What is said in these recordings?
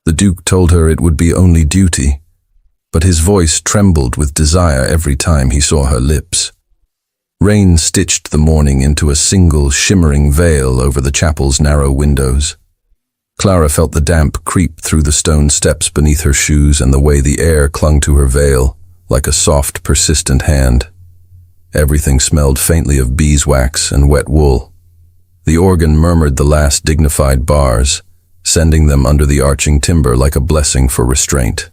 The Duke told her it would be only duty, but his voice trembled with desire every time he saw her lips. Rain stitched the morning into a single shimmering veil over the chapel's narrow windows. Clara felt the damp creep through the stone steps beneath her shoes and the way the air clung to her veil, like a soft, persistent hand. Everything smelled faintly of beeswax and wet wool. The organ murmured the last dignified bars, sending them under the arching timber like a blessing for restraint.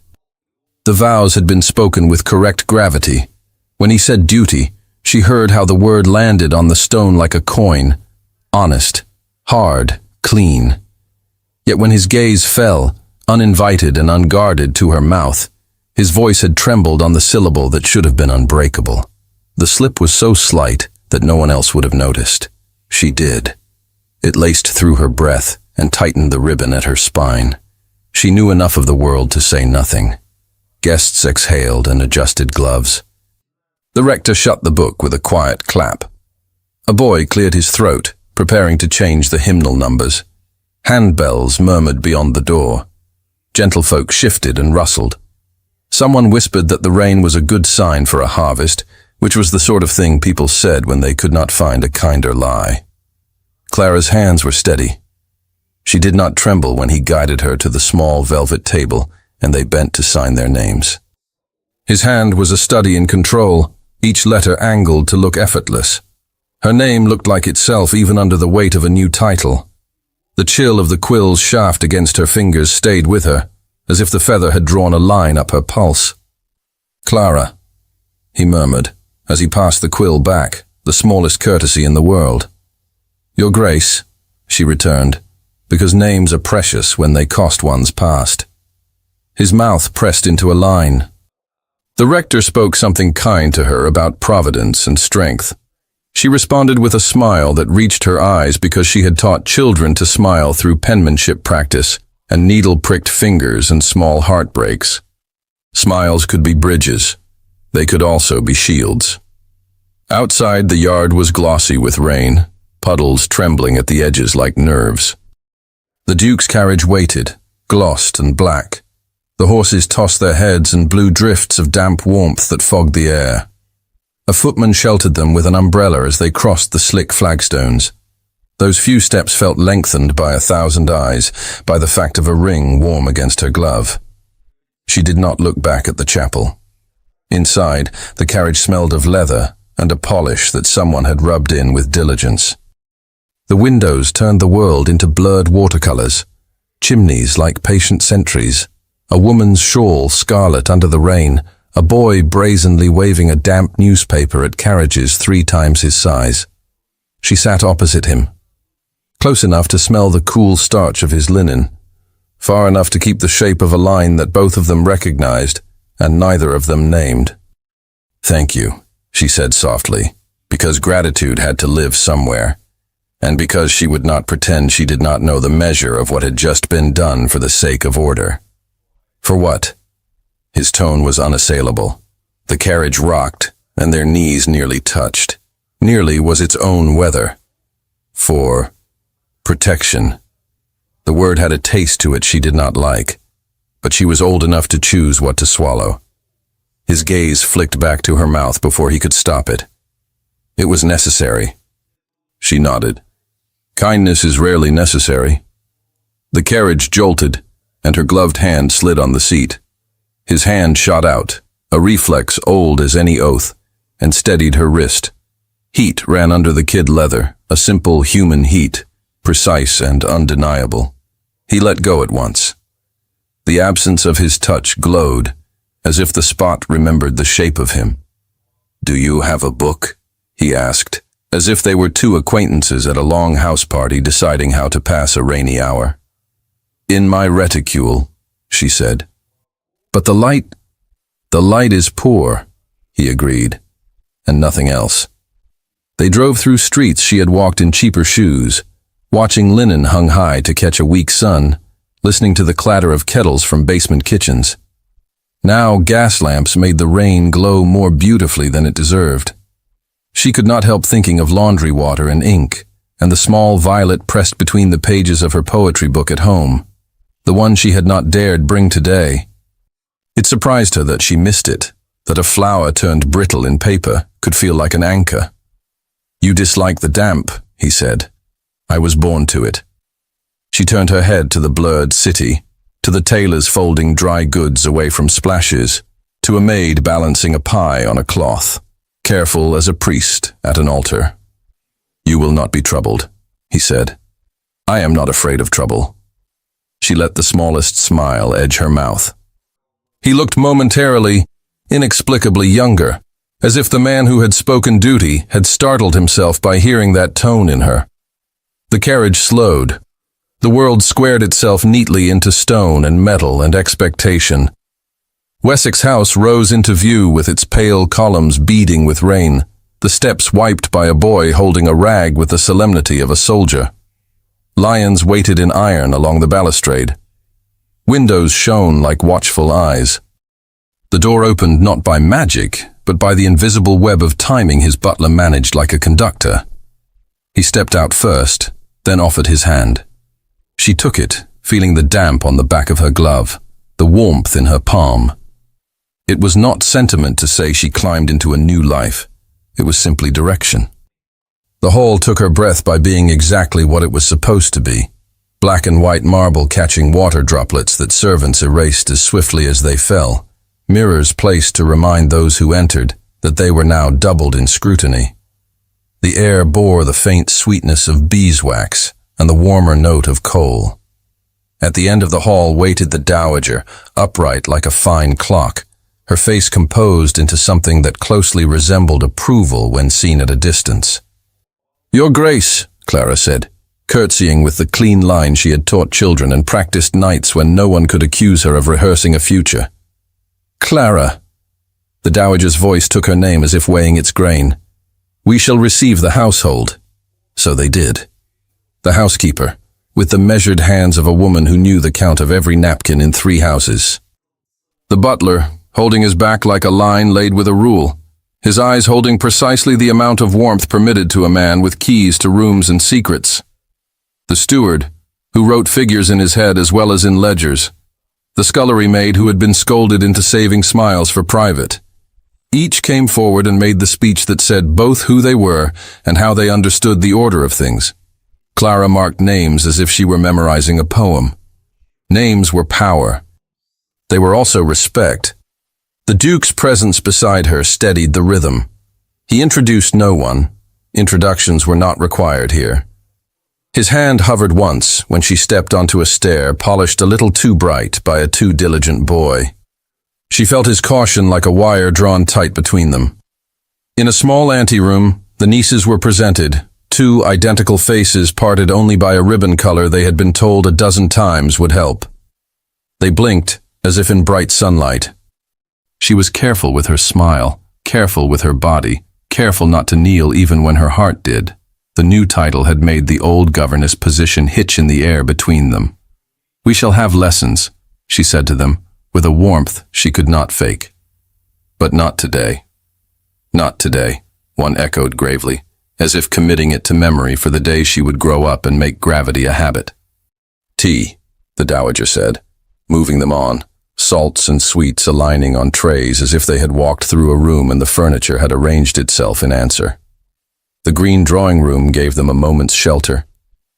The vows had been spoken with correct gravity. When he said duty, she heard how the word landed on the stone like a coin, honest, hard, clean. Yet when his gaze fell, uninvited and unguarded, to her mouth, his voice had trembled on the syllable that should have been unbreakable. The slip was so slight that no one else would have noticed. She did. It laced through her breath and tightened the ribbon at her spine. She knew enough of the world to say nothing. Guests exhaled and adjusted gloves. The rector shut the book with a quiet clap. A boy cleared his throat, preparing to change the hymnal numbers. Handbells murmured beyond the door. Gentlefolk shifted and rustled. Someone whispered that the rain was a good sign for a harvest, which was the sort of thing people said when they could not find a kinder lie. Clara's hands were steady. She did not tremble when he guided her to the small velvet table, and they bent to sign their names. His hand was a study in control, each letter angled to look effortless. Her name looked like itself even under the weight of a new title. The chill of the quill's shaft against her fingers stayed with her, as if the feather had drawn a line up her pulse. "Clara," he murmured, as he passed the quill back, the smallest courtesy in the world. "Your Grace," she returned, because names are precious when they cost one's past. His mouth pressed into a line. The rector spoke something kind to her about providence and strength. She responded with a smile that reached her eyes because she had taught children to smile through penmanship practice and needle-pricked fingers and small heartbreaks. Smiles could be bridges. They could also be shields. Outside, the yard was glossy with rain, puddles trembling at the edges like nerves. The Duke's carriage waited, glossed and black. The horses tossed their heads and blew drifts of damp warmth that fogged the air. A footman sheltered them with an umbrella as they crossed the slick flagstones. Those few steps felt lengthened by 1,000 eyes, by the fact of a ring warm against her glove. She did not look back at the chapel. Inside, the carriage smelled of leather and a polish that someone had rubbed in with diligence. The windows turned the world into blurred watercolors, chimneys like patient sentries, a woman's shawl scarlet under the rain, a boy brazenly waving a damp newspaper at carriages 3 times his size. She sat opposite him, close enough to smell the cool starch of his linen, far enough to keep the shape of a line that both of them recognized and neither of them named. "Thank you," she said softly, because gratitude had to live somewhere, and because she would not pretend she did not know the measure of what had just been done for the sake of order. "For what?" His tone was unassailable. The carriage rocked, and their knees nearly touched. Nearly was its own weather. "For protection." The word had a taste to it she did not like, but she was old enough to choose what to swallow. His gaze flicked back to her mouth before he could stop it. "It was necessary." She nodded. "Kindness is rarely necessary." The carriage jolted, and her gloved hand slid on the seat. His hand shot out, a reflex old as any oath, and steadied her wrist. Heat ran under the kid leather, a simple human heat, precise and undeniable. He let go at once. The absence of his touch glowed, as if the spot remembered the shape of him. "Do you have a book?" he asked, as if they were 2 acquaintances at a long house party deciding how to pass a rainy hour. "In my reticule," she said. "But the light is poor," he agreed, and nothing else. They drove through streets she had walked in cheaper shoes, watching linen hung high to catch a weak sun, listening to the clatter of kettles from basement kitchens. Now gas lamps made the rain glow more beautifully than it deserved. She could not help thinking of laundry water and ink, and the small violet pressed between the pages of her poetry book at home. the one she had not dared bring today. It surprised her that she missed it, that a flower turned brittle in paper could feel like an anchor. "You dislike the damp," he said. "I was born to it." She turned her head to the blurred city, to the tailors folding dry goods away from splashes, to a maid balancing a pie on a cloth, careful as a priest at an altar. "You will not be troubled," he said. "I am not afraid of trouble." She let the smallest smile edge her mouth. He looked momentarily, inexplicably younger, as if the man who had spoken duty had startled himself by hearing that tone in her. The carriage slowed. The world squared itself neatly into stone and metal and expectation. Wessex House rose into view with its pale columns beading with rain, the steps wiped by a boy holding a rag with the solemnity of a soldier. Lions waited in iron along the balustrade. Windows shone like watchful eyes. The door opened not by magic, but by the invisible web of timing his butler managed like a conductor. He stepped out first, then offered his hand. She took it, feeling the damp on the back of her glove, the warmth in her palm. It was not sentiment to say she climbed into a new life. It was simply direction. The hall took her breath by being exactly what it was supposed to be. Black and white marble catching water droplets that servants erased as swiftly as they fell. Mirrors placed to remind those who entered that they were now doubled in scrutiny. The air bore the faint sweetness of beeswax and the warmer note of coal. At the end of the hall waited the dowager, upright like a fine clock, her face composed into something that closely resembled approval when seen at a distance. "Your Grace," Clara said, curtsying with the clean line she had taught children and practiced nights when no one could accuse her of rehearsing a future. "Clara." The dowager's voice took her name as if weighing its grain. "We shall receive the household." So they did. The housekeeper, with the measured hands of a woman who knew the count of every napkin in 3 houses. The butler, holding his back like a line laid with a rule, his eyes holding precisely the amount of warmth permitted to a man with keys to rooms and secrets. The steward, who wrote figures in his head as well as in ledgers. The scullery maid who had been scolded into saving smiles for private. Each came forward and made the speech that said both who they were and how they understood the order of things. Clara marked names as if she were memorizing a poem. Names were power. They were also respect. The Duke's presence beside her steadied the rhythm. He introduced no one. Introductions were not required here. His hand hovered once when she stepped onto a stair polished a little too bright by a too diligent boy. She felt his caution like a wire drawn tight between them. In a small anteroom, the nieces were presented, 2 identical faces parted only by a ribbon color they had been told a dozen times would help. They blinked, as if in bright sunlight. She was careful with her smile, careful with her body, careful not to kneel even when her heart did. The new title had made the old governess position hitch in the air between them. "We shall have lessons," she said to them, with a warmth she could not fake. "But not today." "Not today," one echoed gravely, as if committing it to memory for the day she would grow up and make gravity a habit. "Tea," the dowager said, moving them on, salts and sweets aligning on trays as if they had walked through a room and the furniture had arranged itself in answer. The green drawing room gave them a moment's shelter.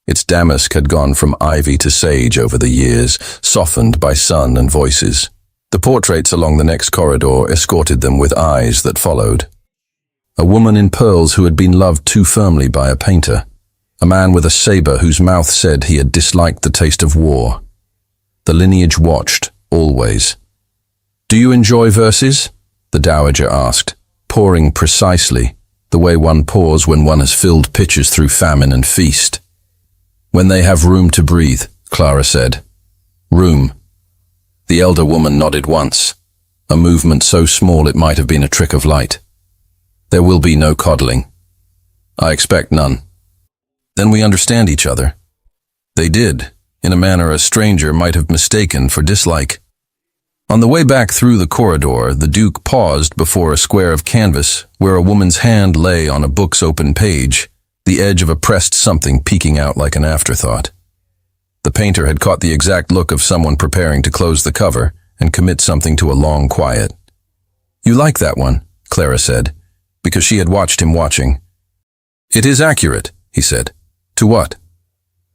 Its damask had gone from ivy to sage over the years, softened by sun and voices. The portraits along the next corridor escorted them with eyes that followed. A woman in pearls who had been loved too firmly by a painter. A man with a saber whose mouth said he had disliked the taste of war. The lineage watched, always. "Do you enjoy verses?" the dowager asked, pouring precisely, the way one pours when one has filled pitchers through famine and feast. "When they have room to breathe," Clara said. "Room." The elder woman nodded once, a movement so small it might have been a trick of light. "There will be no coddling." "I expect none." "Then we understand each other." They did, in a manner a stranger might have mistaken for dislike. On the way back through the corridor, the Duke paused before a square of canvas where a woman's hand lay on a book's open page, the edge of a pressed something peeking out like an afterthought. The painter had caught the exact look of someone preparing to close the cover and commit something to a long quiet. "You like that one," Clara said, because she had watched him watching. "It is accurate," he said. "To what?"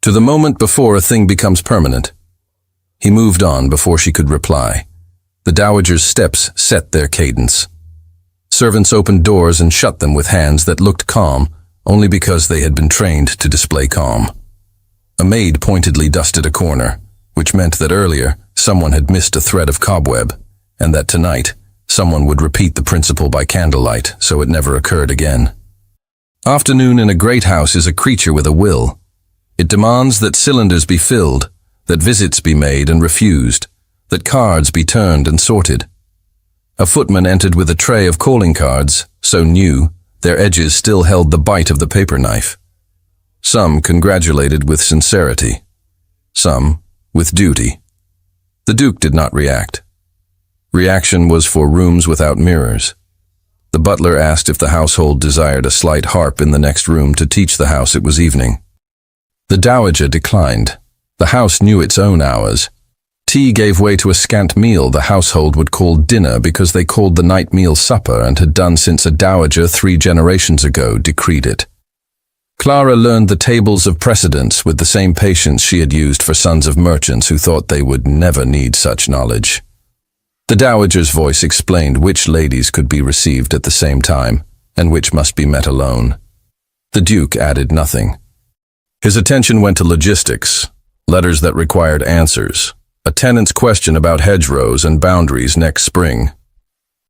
"To the moment before a thing becomes permanent." He moved on before she could reply. The dowager's steps set their cadence. Servants opened doors and shut them with hands that looked calm only because they had been trained to display calm. A maid pointedly dusted a corner, which meant that earlier someone had missed a thread of cobweb, and that tonight someone would repeat the principle by candlelight so it never occurred again. Afternoon in a great house is a creature with a will. It demands that cylinders be filled, that visits be made and refused, that cards be turned and sorted. A footman entered with a tray of calling cards, so new, their edges still held the bite of the paper knife. Some congratulated with sincerity, some with duty. The Duke did not react. Reaction was for rooms without mirrors. The butler asked if the household desired a slight harp in the next room to teach the house it was evening. The dowager declined. The house knew its own hours. Tea gave way to a scant meal the household would call dinner because they called the night meal supper and had done since a dowager 3 generations ago decreed it. Clara learned the tables of precedence with the same patience she had used for sons of merchants who thought they would never need such knowledge. The dowager's voice explained which ladies could be received at the same time and which must be met alone. The Duke added nothing. His attention went to logistics, letters that required answers, a tenant's question about hedgerows and boundaries next spring.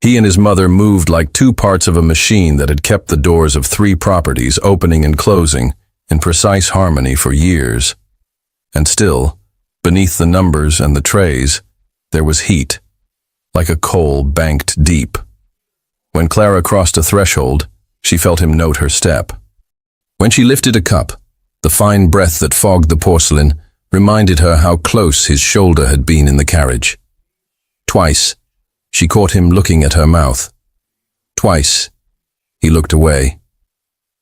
He and his mother moved like 2 parts of a machine that had kept the doors of 3 properties opening and closing in precise harmony for years. And still, beneath the numbers and the trays, there was heat, like a coal banked deep. When Clara crossed a threshold, she felt him note her step. When she lifted a cup, the fine breath that fogged the porcelain reminded her how close his shoulder had been in the carriage. Twice, she caught him looking at her mouth. Twice, he looked away.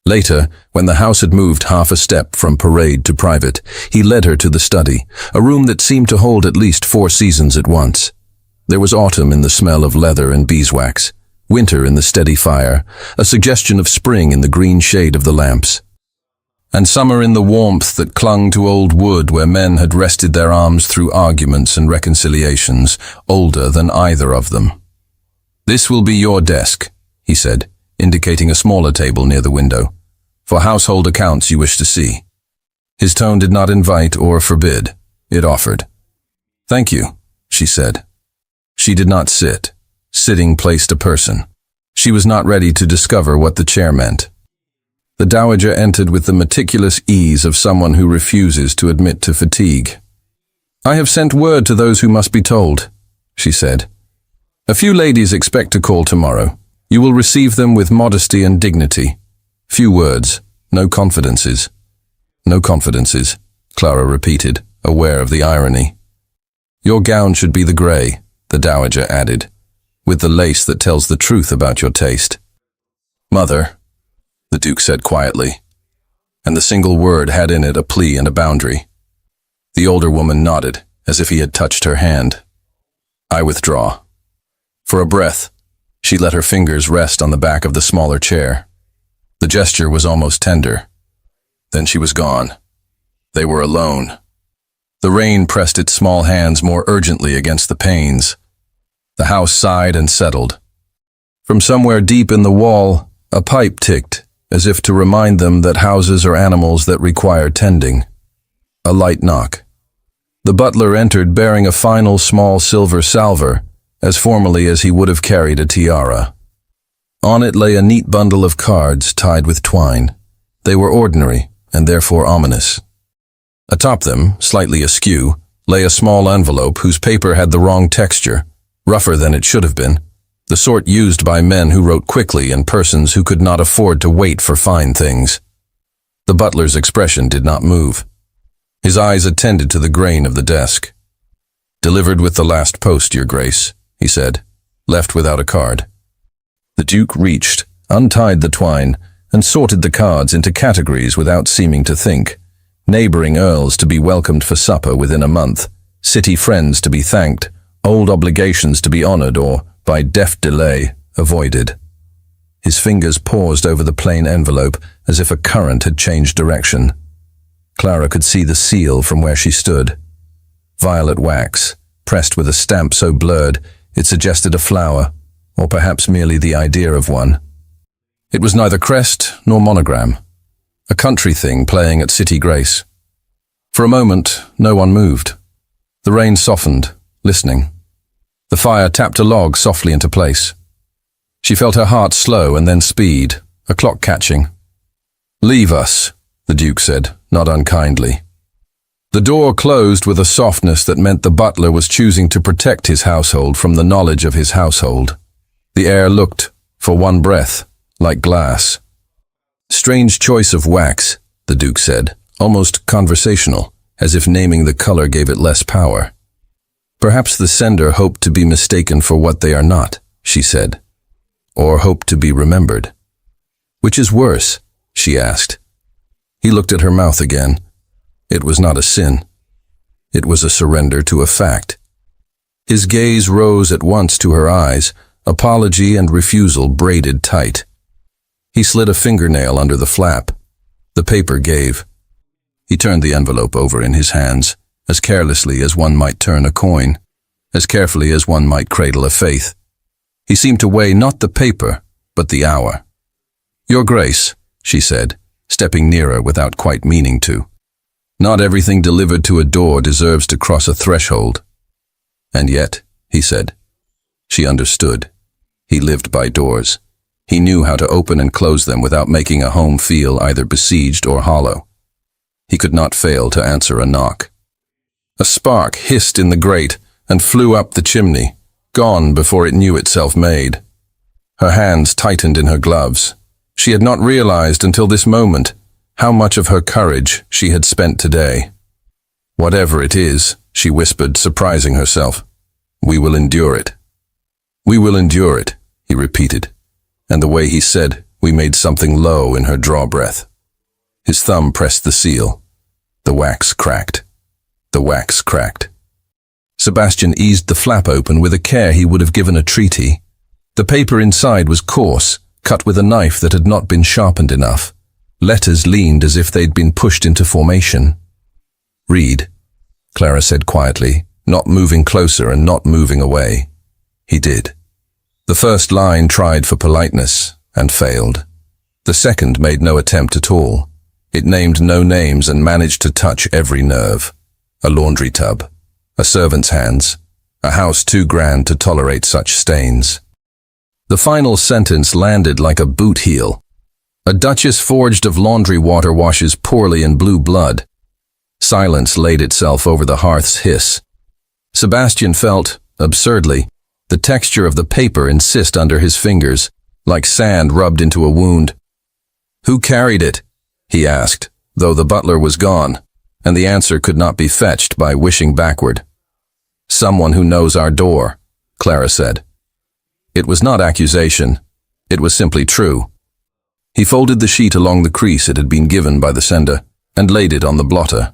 Later, when the house had moved half a step from parade to private, he led her to the study, a room that seemed to hold at least 4 seasons at once. There was autumn in the smell of leather and beeswax, winter in the steady fire, a suggestion of spring in the green shade of the lamps, and summer in the warmth that clung to old wood where men had rested their arms through arguments and reconciliations, older than either of them. "This will be your desk," he said, indicating a smaller table near the window, "for household accounts you wish to see." His tone did not invite or forbid, it offered. "Thank you," she said. She did not sit. Sitting placed a person. She was not ready to discover what the chair meant. The dowager entered with the meticulous ease of someone who refuses to admit to fatigue. "I have sent word to those who must be told," she said. "A few ladies expect to call tomorrow. You will receive them with modesty and dignity. Few words, no confidences." "No confidences," Clara repeated, aware of the irony. "Your gown should be the grey," the dowager added, "with the lace that tells the truth about your taste." "Mother," the Duke said quietly, and the single word had in it a plea and a boundary. The older woman nodded, as if he had touched her hand. "I withdraw." For a breath, she let her fingers rest on the back of the smaller chair. The gesture was almost tender. Then she was gone. They were alone. The rain pressed its small hands more urgently against the panes. The house sighed and settled. From somewhere deep in the wall, a pipe ticked, as if to remind them that houses are animals that require tending. A light knock. The butler entered bearing a final small silver salver, as formally as he would have carried a tiara. On it lay a neat bundle of cards tied with twine. They were ordinary, and therefore ominous. Atop them, slightly askew, lay a small envelope whose paper had the wrong texture, rougher than it should have been, the sort used by men who wrote quickly and persons who could not afford to wait for fine things. The butler's expression did not move. His eyes attended to the grain of the desk. "Delivered with the last post, Your Grace," he said, "left without a card." The Duke reached, untied the twine, and sorted the cards into categories without seeming to think. Neighboring earls to be welcomed for supper within a month, city friends to be thanked, old obligations to be honored or, by deft delay, avoided. His fingers paused over the plain envelope as if a current had changed direction. Clara could see the seal from where she stood. Violet wax, pressed with a stamp so blurred it suggested a flower, or perhaps merely the idea of one. It was neither crest nor monogram. A country thing playing at city grace. For a moment, no one moved. The rain softened, listening. The fire tapped a log softly into place. She felt her heart slow and then speed, a clock catching. "Leave us," the Duke said, not unkindly. The door closed with a softness that meant the butler was choosing to protect his household from the knowledge of his household. The air looked, for one breath, like glass. "Strange choice of wax," the Duke said, almost conversational, as if naming the color gave it less power. "Perhaps the sender hoped to be mistaken for what they are not," she said. "Or hoped to be remembered." "Which is worse?" she asked. He looked at her mouth again. It was not a sin. It was a surrender to a fact. His gaze rose at once to her eyes, apology and refusal braided tight. He slid a fingernail under the flap. The paper gave. He turned the envelope over in his hands, as carelessly as one might turn a coin, as carefully as one might cradle a faith. He seemed to weigh not the paper, but the hour. "Your Grace," she said, stepping nearer without quite meaning to. "Not everything delivered to a door deserves to cross a threshold." "And yet," he said. She understood. He lived by doors. He knew how to open and close them without making a home feel either besieged or hollow. He could not fail to answer a knock. A spark hissed in the grate and flew up the chimney, gone before it knew itself made. Her hands tightened in her gloves. She had not realized until this moment how much of her courage she had spent today. "Whatever it is," she whispered, surprising herself, "we will endure it." "We will endure it," he repeated, and the way he said "we" made something low in her draw-breath. His thumb pressed the seal. The wax cracked. The wax cracked. Sebastian eased the flap open with a care he would have given a treaty. The paper inside was coarse, cut with a knife that had not been sharpened enough. Letters leaned as if they'd been pushed into formation. "Read," Clara said quietly, not moving closer and not moving away. He did. The first line tried for politeness and failed. The second made no attempt at all. It named no names and managed to touch every nerve. A laundry tub, a servant's hands, a house too grand to tolerate such stains. The final sentence landed like a boot heel. "A duchess forged of laundry water washes poorly in blue blood." Silence laid itself over the hearth's hiss. Sebastian felt, absurdly, the texture of the paper insist under his fingers, like sand rubbed into a wound. "Who carried it?" he asked, though the butler was gone, and the answer could not be fetched by wishing backward. "Someone who knows our door," Clara said. It was not accusation. It was simply true. He folded the sheet along the crease it had been given by the sender and laid it on the blotter.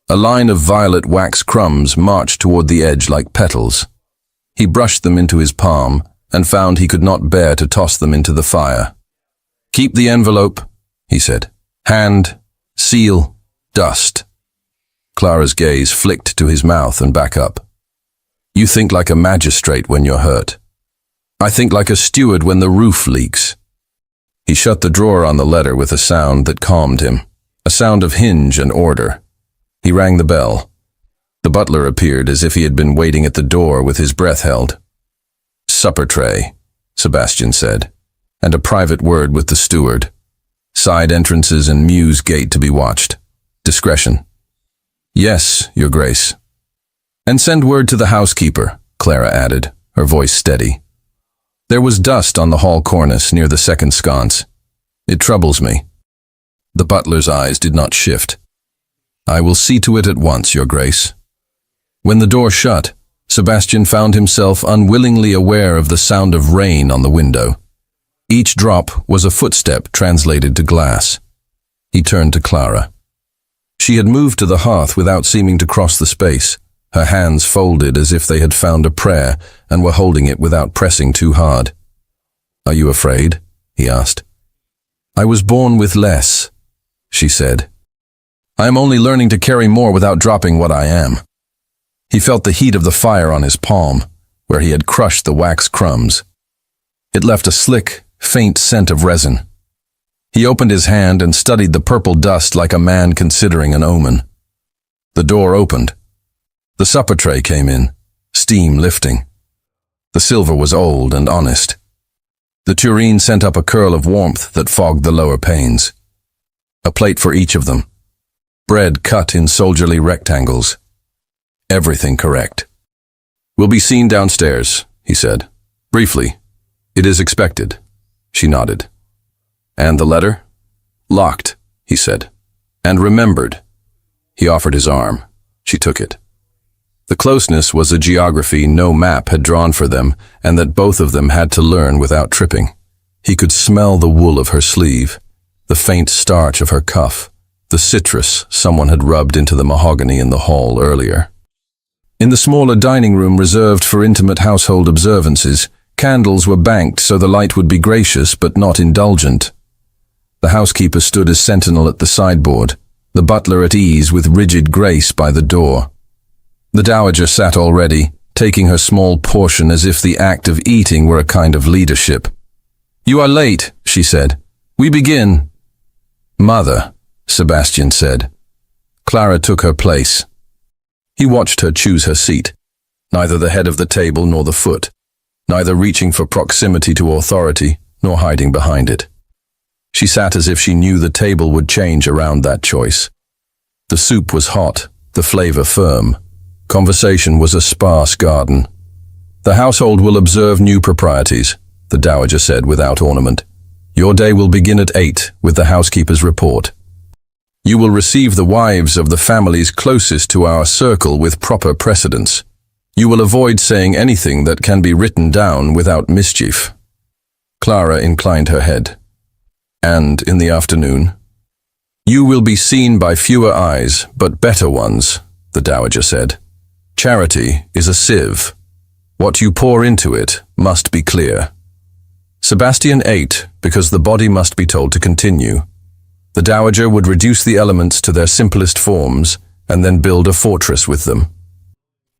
A line of violet wax crumbs marched toward the edge like petals. He brushed them into his palm and found he could not bear to toss them into the fire. "Keep the envelope," he said. "Hand, seal, dust." Clara's gaze flicked to his mouth and back up. "You think like a magistrate when you're hurt. I think like a steward when the roof leaks." He shut the drawer on the letter with a sound that calmed him, a sound of hinge and order. He rang the bell. The butler appeared as if he had been waiting at the door with his breath held. "Supper tray," Sebastian said, "and a private word with the steward. Side entrances and mews gate to be watched. Discretion." "Yes, Your Grace." "And send word to the housekeeper," Clara added, her voice steady. There was dust on the hall cornice near the second sconce. "It troubles me." The butler's eyes did not shift. "I will see to it at once, Your Grace." When the door shut, Sebastian found himself unwillingly aware of the sound of rain on the window. Each drop was a footstep translated to glass. He turned to Clara. She had moved to the hearth without seeming to cross the space, her hands folded as if they had found a prayer and were holding it without pressing too hard. "Are you afraid?" he asked. "I was born with less," she said. "I am only learning to carry more without dropping what I am." He felt the heat of the fire on his palm, where he had crushed the wax crumbs. It left a slick, faint scent of resin. He opened his hand and studied the purple dust like a man considering an omen. The door opened. The supper tray came in, steam lifting. The silver was old and honest. The tureen sent up a curl of warmth that fogged the lower panes. A plate for each of them. Bread cut in soldierly rectangles. Everything correct. "We'll be seen downstairs," he said. "Briefly. It is expected." She nodded. "And the letter?" "Locked," he said. "And remembered." He offered his arm. She took it. The closeness was a geography no map had drawn for them, and that both of them had to learn without tripping. He could smell the wool of her sleeve, the faint starch of her cuff, the citrus someone had rubbed into the mahogany in the hall earlier. In the smaller dining room reserved for intimate household observances, candles were banked so the light would be gracious but not indulgent. The housekeeper stood as sentinel at the sideboard, the butler at ease with rigid grace by the door. The dowager sat already, taking her small portion as if the act of eating were a kind of leadership. "You are late," she said. "We begin." "Mother," Sebastian said. Clara took her place. He watched her choose her seat, neither the head of the table nor the foot, neither reaching for proximity to authority nor hiding behind it. She sat as if she knew the table would change around that choice. The soup was hot, the flavor firm. Conversation was a sparse garden. "The household will observe new proprieties," the dowager said without ornament. "Your day will begin at 8 with the housekeeper's report. You will receive the wives of the families closest to our circle with proper precedence. You will avoid saying anything that can be written down without mischief." Clara inclined her head. "And in the afternoon?" "You will be seen by fewer eyes, but better ones," the dowager said. "Charity is a sieve. What you pour into it must be clear." Sebastian ate because the body must be told to continue. The dowager would reduce the elements to their simplest forms and then build a fortress with them.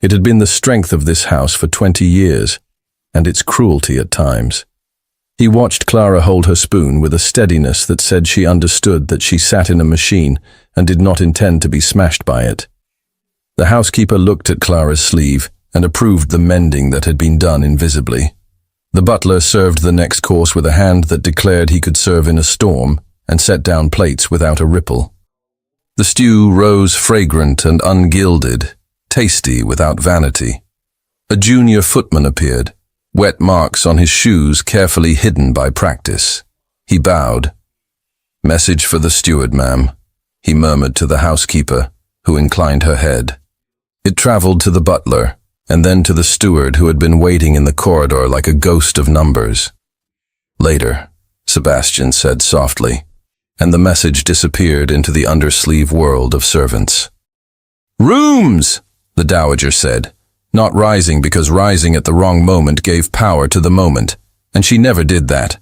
It had been the strength of this house for 20 years, and its cruelty at times. He watched Clara hold her spoon with a steadiness that said she understood that she sat in a machine and did not intend to be smashed by it. The housekeeper looked at Clara's sleeve and approved the mending that had been done invisibly. The butler served the next course with a hand that declared he could serve in a storm and set down plates without a ripple. The stew rose fragrant and ungilded, tasty without vanity. A junior footman appeared, wet marks on his shoes carefully hidden by practice. He bowed. "Message for the steward, ma'am," he murmured to the housekeeper, who inclined her head. It traveled to the butler, and then to the steward who had been waiting in the corridor like a ghost of numbers. "Later," Sebastian said softly, and the message disappeared into the undersleeve world of servants. "Rooms!" the dowager said, not rising because rising at the wrong moment gave power to the moment, and she never did that.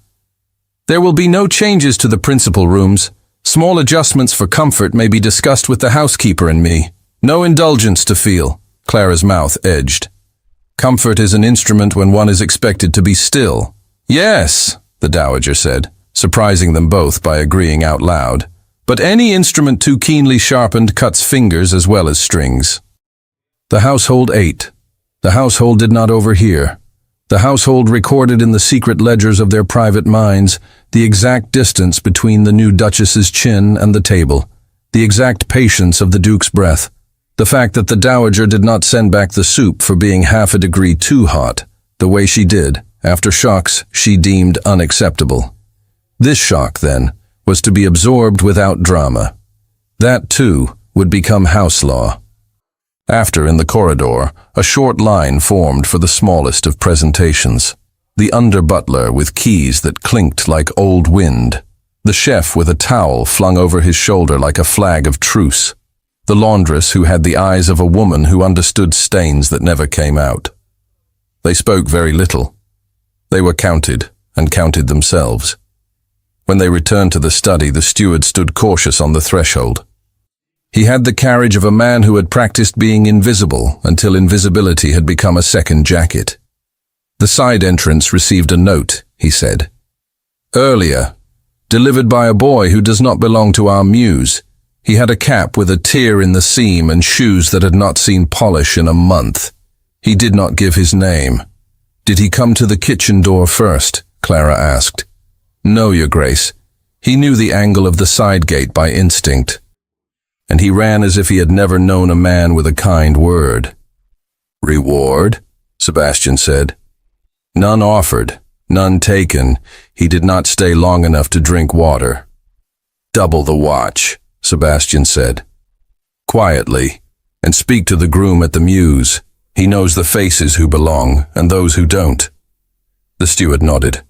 "There will be no changes to the principal rooms. Small adjustments for comfort may be discussed with the housekeeper and me. No indulgence to feel." Clara's mouth edged. "Comfort is an instrument when one is expected to be still." "Yes," the dowager said, surprising them both by agreeing out loud. "But any instrument too keenly sharpened cuts fingers as well as strings." The household ate. The household did not overhear. The household recorded in the secret ledgers of their private minds the exact distance between the new duchess's chin and the table, the exact patience of the duke's breath, the fact that the dowager did not send back the soup for being half a degree too hot, the way she did, after shocks she deemed unacceptable. This shock, then, was to be absorbed without drama. That, too, would become house law. After, in the corridor, a short line formed for the smallest of presentations. The under-butler with keys that clinked like old wind. The chef with a towel flung over his shoulder like a flag of truce. the laundress who had the eyes of a woman who understood stains that never came out. They spoke very little. They were counted, and counted themselves. When they returned to the study, the steward stood cautious on the threshold. He had the carriage of a man who had practiced being invisible until invisibility had become a second jacket. The side entrance received a note, he said. Earlier, delivered by a boy who does not belong to our muse. He had a cap with a tear in the seam and shoes that had not seen polish in a month. He did not give his name. Did he come to the kitchen door first? Clara asked. No, Your Grace. He knew the angle of the side gate by instinct. And he ran as if he had never known a man with a kind word. Reward? Sebastian said. None offered, none taken. He did not stay long enough to drink water. Double the watch, Sebastian said. Quietly, and speak to the groom at the mews. He knows the faces who belong and those who don't. The steward nodded.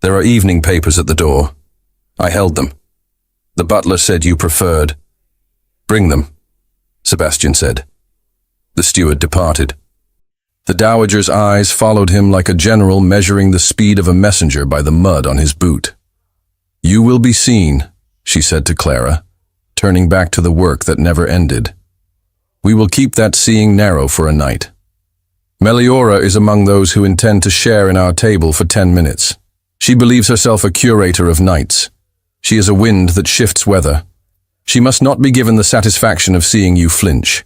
There are evening papers at the door. I held them. The butler said you preferred. Bring them, Sebastian said. The steward departed. The dowager's eyes followed him like a general measuring the speed of a messenger by the mud on his boot. You will be seen, she said to Clara, turning back to the work that never ended. We will keep that seeing narrow for a night. Meliora is among those who intend to share in our table for 10 minutes. She believes herself a curator of nights. She is a wind that shifts weather. She must not be given the satisfaction of seeing you flinch.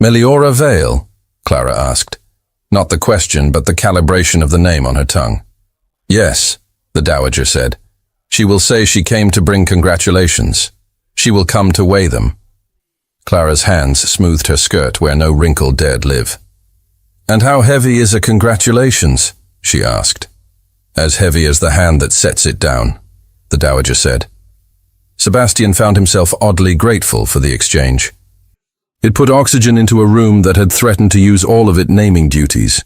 Meliora Vale? Clara asked. Not the question, but the calibration of the name on her tongue. Yes, the dowager said. She will say she came to bring congratulations. She will come to weigh them. Clara's hands smoothed her skirt where no wrinkle dared live. And how heavy is a congratulations? She asked. As heavy as the hand that sets it down, the dowager said. Sebastian found himself oddly grateful for the exchange. It put oxygen into a room that had threatened to use all of its naming duties.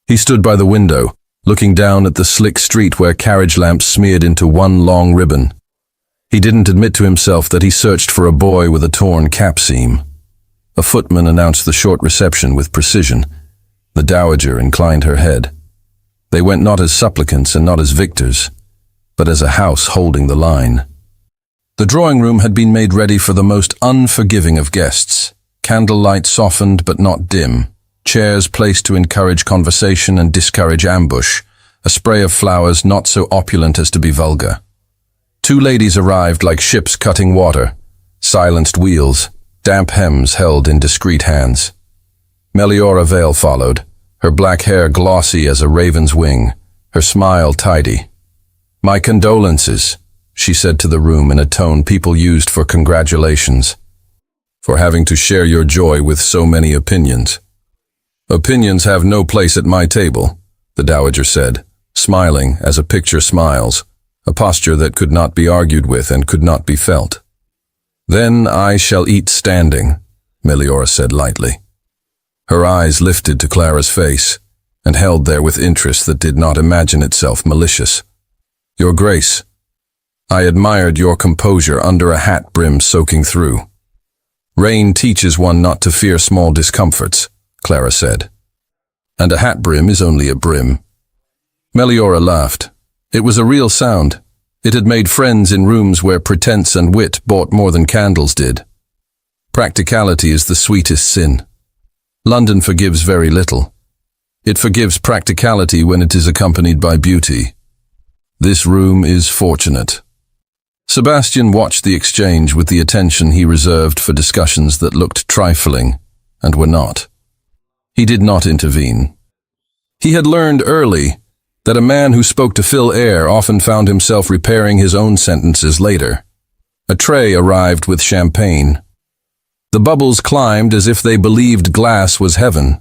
He stood by the window, looking down at the slick street where carriage lamps smeared into one long ribbon. He didn't admit to himself that he searched for a boy with a torn cap seam. A footman announced the short reception with precision. The dowager inclined her head. They went not as supplicants and not as victors, but as a house holding the line. The drawing room had been made ready for the most unforgiving of guests. Candlelight softened but not dim. Chairs placed to encourage conversation and discourage ambush. A spray of flowers not so opulent as to be vulgar. Two ladies arrived like ships cutting water. Silenced wheels, damp hems held in discreet hands. Meliora Vale followed, her black hair glossy as a raven's wing, her smile tidy. My condolences, she said to the room in a tone people used for congratulations, for having to share your joy with so many opinions. Opinions have no place at my table, the dowager said, smiling as a picture smiles, a posture that could not be argued with and could not be felt. Then I shall eat standing, Meliora said lightly. Her eyes lifted to Clara's face, and held there with interest that did not imagine itself malicious. Your Grace, I admired your composure under a hat brim soaking through. Rain teaches one not to fear small discomforts, Clara said. And a hat brim is only a brim. Meliora laughed. It was a real sound. It had made friends in rooms where pretense and wit bought more than candles did. Practicality is the sweetest sin. London forgives very little. It forgives practicality when it is accompanied by beauty. This room is fortunate. Sebastian watched the exchange with the attention he reserved for discussions that looked trifling and were not. He did not intervene. He had learned early that a man who spoke to fill air often found himself repairing his own sentences later. A tray arrived with champagne. The bubbles climbed as if they believed glass was heaven.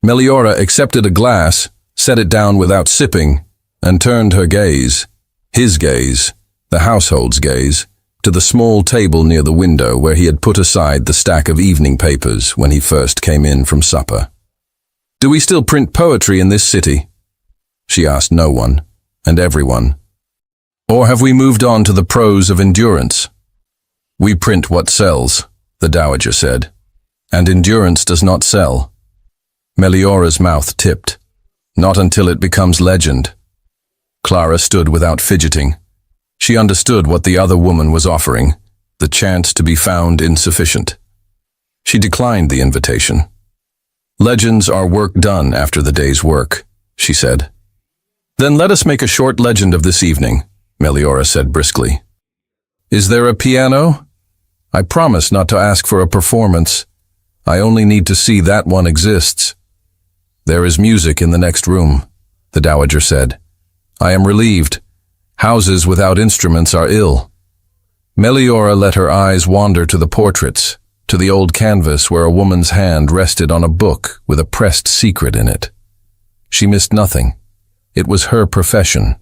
Meliora accepted a glass, set it down without sipping, and turned her gaze, his gaze, the household's gaze, to the small table near the window where he had put aside the stack of evening papers when he first came in from supper. Do we still print poetry in this city? She asked no one, and everyone. Or have we moved on to the prose of endurance? We print what sells, the Dowager said, "and endurance does not sell." Meliora's mouth tipped. "Not until it becomes legend." Clara stood without fidgeting. She understood what the other woman was offering, the chance to be found insufficient. She declined the invitation. "Legends are work done after the day's work," she said. "Then let us make a short legend of this evening," Meliora said briskly. "Is there a piano? I promise not to ask for a performance. I only need to see that one exists." "There is music in the next room," the Dowager said. "I am relieved. Houses without instruments are ill." Meliora let her eyes wander to the portraits, to the old canvas where a woman's hand rested on a book with a pressed secret in it. She missed nothing. It was her profession.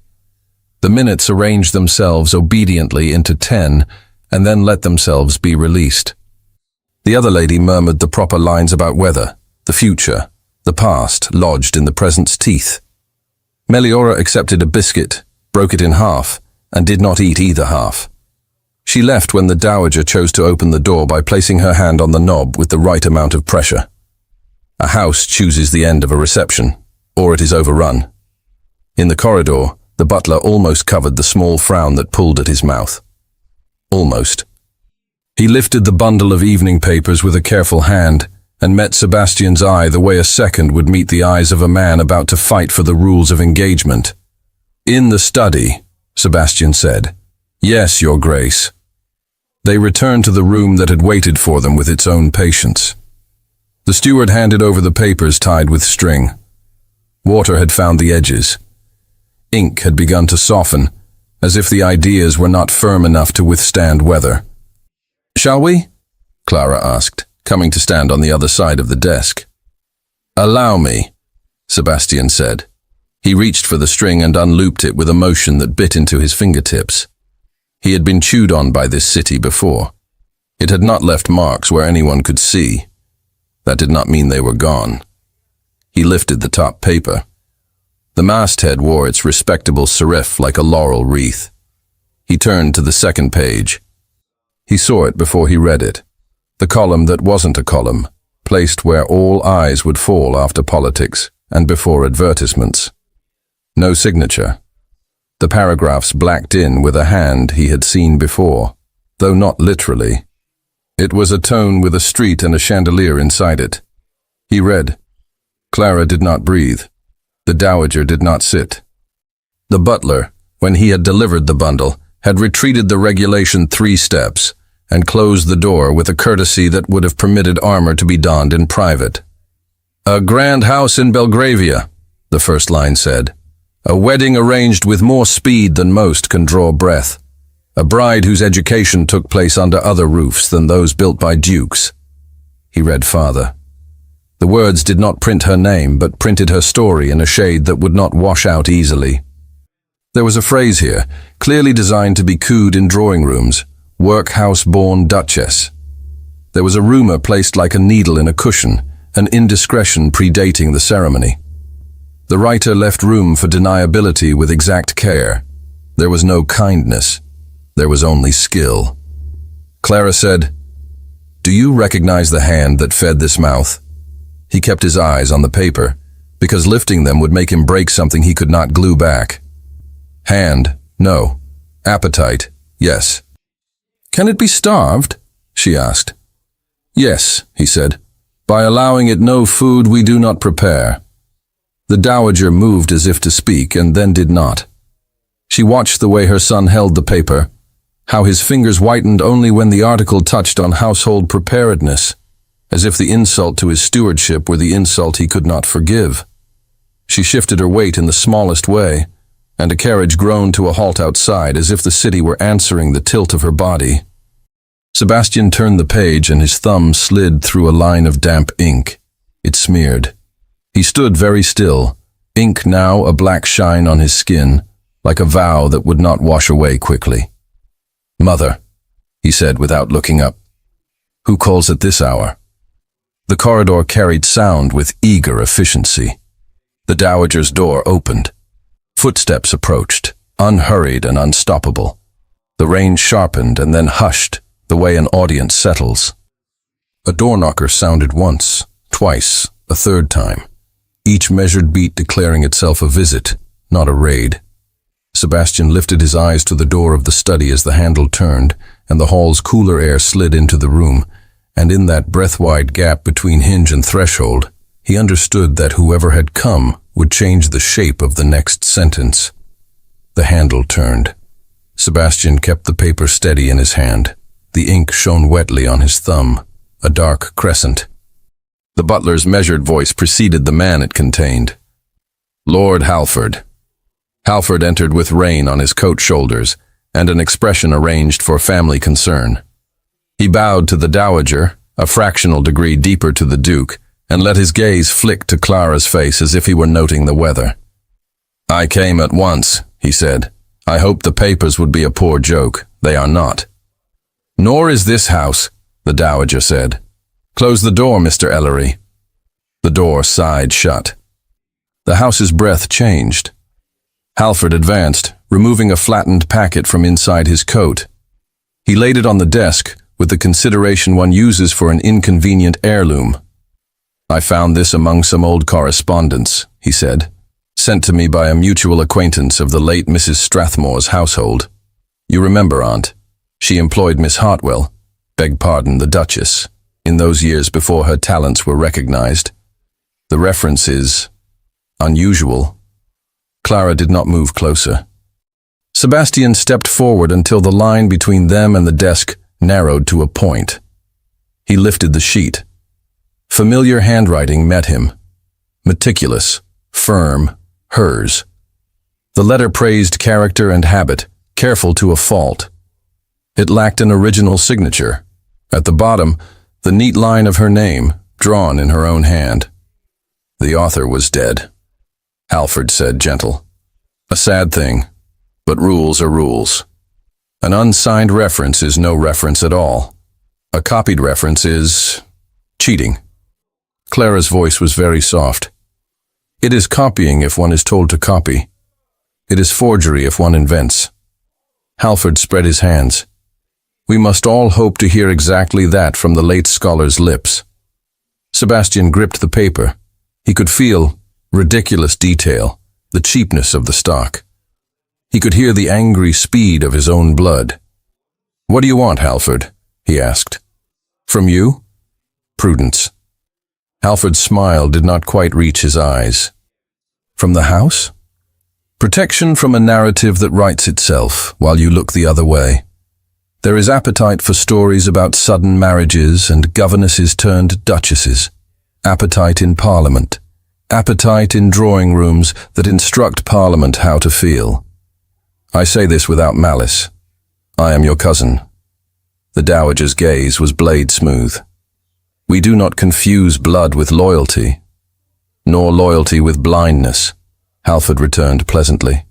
The minutes arranged themselves obediently into 10 and then let themselves be released. The other lady murmured the proper lines about weather, the future, the past lodged in the present's teeth. Meliora accepted a biscuit, broke it in half, and did not eat either half. She left when the Dowager chose to open the door by placing her hand on the knob with the right amount of pressure. A house chooses the end of a reception, or it is overrun. In the corridor, the butler almost covered the small frown that pulled at his mouth. Almost. He lifted the bundle of evening papers with a careful hand and met Sebastian's eye the way a second would meet the eyes of a man about to fight for the rules of engagement. "In the study," Sebastian said. "Yes, Your Grace." They returned to the room that had waited for them with its own patience. The steward handed over the papers tied with string. Water had found the edges. Ink had begun to soften, as if the ideas were not firm enough to withstand weather. "Shall we?" Clara asked, coming to stand on the other side of the desk. "Allow me," Sebastian said. He reached for the string and unlooped it with a motion that bit into his fingertips. He had been chewed on by this city before. It had not left marks where anyone could see. That did not mean they were gone. He lifted the top paper. The masthead wore its respectable serif like a laurel wreath. He turned to the second page. He saw it before he read it. The column that wasn't a column, placed where all eyes would fall after politics and before advertisements. No signature. The paragraphs blacked in with a hand he had seen before, though not literally. It was a tone with a street and a chandelier inside it. He read. Clara did not breathe. The Dowager did not sit. The butler, when he had delivered the bundle, had retreated the regulation 3 steps and closed the door with a courtesy that would have permitted armor to be donned in private. "A grand house in Belgravia," the first line said. "A wedding arranged with more speed than most can draw breath. A bride whose education took place under other roofs than those built by dukes." He read farther. The words did not print her name, but printed her story in a shade that would not wash out easily. There was a phrase here, clearly designed to be cooed in drawing rooms, "workhouse-born duchess." There was a rumor placed like a needle in a cushion, an indiscretion predating the ceremony. The writer left room for deniability with exact care. There was no kindness. There was only skill. Clara said, "Do you recognize the hand that fed this mouth?" He kept his eyes on the paper, because lifting them would make him break something he could not glue back. "Hand, no. Appetite, yes." "Can it be starved?" she asked. "Yes," he said. "By allowing it no food we do not prepare." The Dowager moved as if to speak and then did not. She watched the way her son held the paper, how his fingers whitened only when the article touched on household preparedness, as if the insult to his stewardship were the insult he could not forgive. She shifted her weight in the smallest way, and a carriage groaned to a halt outside as if the city were answering the tilt of her body. Sebastian turned the page and his thumb slid through a line of damp ink. It smeared. He stood very still, ink now a black shine on his skin, like a vow that would not wash away quickly. "Mother," he said without looking up. "Who calls at this hour?" The corridor carried sound with eager efficiency. The Dowager's door opened. Footsteps approached, unhurried and unstoppable. The rain sharpened and then hushed, the way an audience settles. A door knocker sounded once, twice, a third time, each measured beat declaring itself a visit, not a raid. Sebastian lifted his eyes to the door of the study as the handle turned, and the hall's cooler air slid into the room, and in that breath-wide gap between hinge and threshold, he understood that whoever had come would change the shape of the next sentence. The handle turned. Sebastian kept the paper steady in his hand. The ink shone wetly on his thumb, a dark crescent. The butler's measured voice preceded the man it contained. Lord Halford. Halford entered with Rain on his coat shoulders and an expression arranged for family concern. He bowed to the dowager, a fractional degree deeper to the duke, and let his gaze flick to Clara's face as if he were noting the weather. I came at once, he said. I hoped the papers would be a poor joke. They are not. Nor is this house, the dowager said. Close the door, Mr. Ellery. The door sighed shut. The house's breath changed. Halford advanced, removing a flattened packet from inside his coat. He laid it on the desk with the consideration one uses for an inconvenient heirloom. I found this among some old correspondence, he said, sent to me by a mutual acquaintance of the late Mrs. Strathmore's household. You remember, Aunt? She employed Miss Hartwell, beg pardon, the Duchess, in those years before her talents were recognized. The reference is unusual. Clara did not move closer. Sebastian stepped forward until the line between them and the desk narrowed to a point. He lifted the sheet. Familiar handwriting met him. Meticulous, firm, hers. The letter praised character and habit, careful to a fault. It lacked an original signature. At the bottom, the neat line of her name, drawn in her own hand. The author was dead, Halford said, gentle. A sad thing, but rules are rules. An unsigned reference is no reference at all. A copied reference is cheating. Clara's voice was very soft. It is copying if one is told to copy. It is forgery if one invents. Halford spread his hands. We must all hope to hear exactly that from the late scholar's lips. Sebastian gripped the paper. He could feel ridiculous detail, the cheapness of the stock. He could hear the angry speed of his own blood. What do you want, Halford? He asked. From you? Prudence. Halford's smile did not quite reach his eyes. From the house? Protection from a narrative that writes itself while you look the other way. There is appetite for stories about sudden marriages and governesses turned duchesses. Appetite in Parliament. Appetite in drawing rooms that instruct Parliament how to feel. I say this without malice. I am your cousin. The dowager's gaze was blade smooth. We do not confuse blood with loyalty, nor loyalty with blindness, Halford returned pleasantly.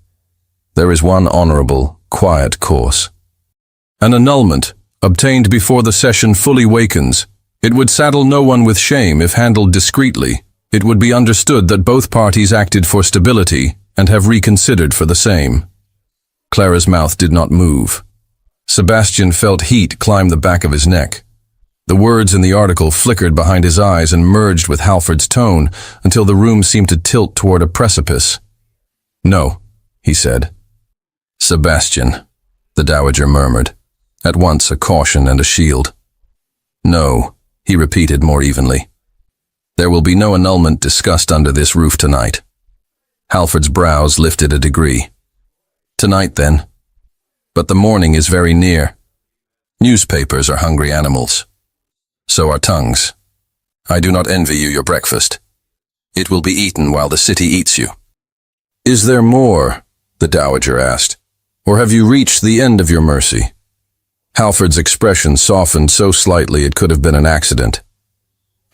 There is one honorable, quiet course. An annulment, obtained before the session fully wakens. It would saddle no one with shame if handled discreetly. It would be understood that both parties acted for stability and have reconsidered for the same. Clara's mouth did not move. Sebastian felt heat climb the back of his neck. The words in the article flickered behind his eyes and merged with Halford's tone until the room seemed to tilt toward a precipice. No, he said. Sebastian, the dowager murmured, at once a caution and a shield. No, he repeated more evenly. There will be no annulment discussed under this roof tonight. Halford's brows lifted a degree. Tonight, then. But the morning is very near. Newspapers are hungry animals. So are tongues. I do not envy you your breakfast. It will be eaten while the city eats you. Is there more? The dowager asked. Or have you reached the end of your mercy? Halford's expression softened so slightly it could have been an accident.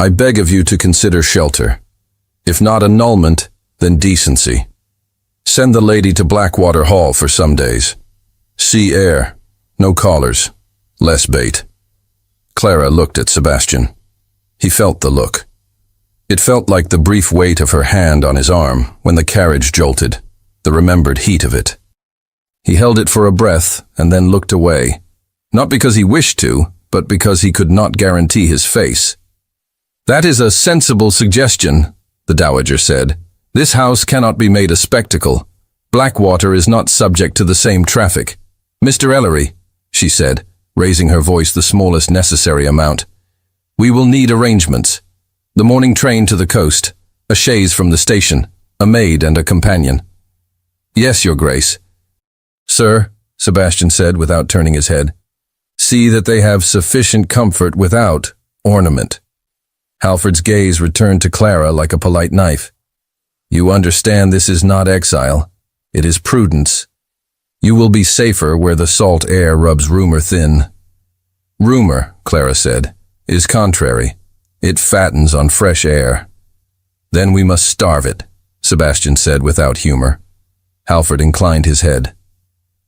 I beg of you to consider shelter. If not annulment, then decency. Send the lady to Blackwater Hall for some days. Sea air, no callers, less bait. Clara looked at Sebastian. He felt the look. It felt like the brief weight of her hand on his arm when the carriage jolted, the remembered heat of it. He held it for a breath and then looked away, not because he wished to, but because he could not guarantee his face. "That is a sensible suggestion," the dowager said. "This house cannot be made a spectacle. Blackwater is not subject to the same traffic. Mr. Ellery," she said, raising her voice the smallest necessary amount, "we will need arrangements. The morning train to the coast, a chaise from the station, a maid and a companion." "Yes, Your Grace." "Sir," Sebastian said without turning his head, "see that they have sufficient comfort without ornament." Halford's gaze returned to Clara like a polite knife. "You understand this is not exile. It is prudence. You will be safer where the salt air rubs rumor thin." "Rumor," Clara said, "is contrary. It fattens on fresh air." "Then we must starve it," Sebastian said without humor. Halford inclined his head.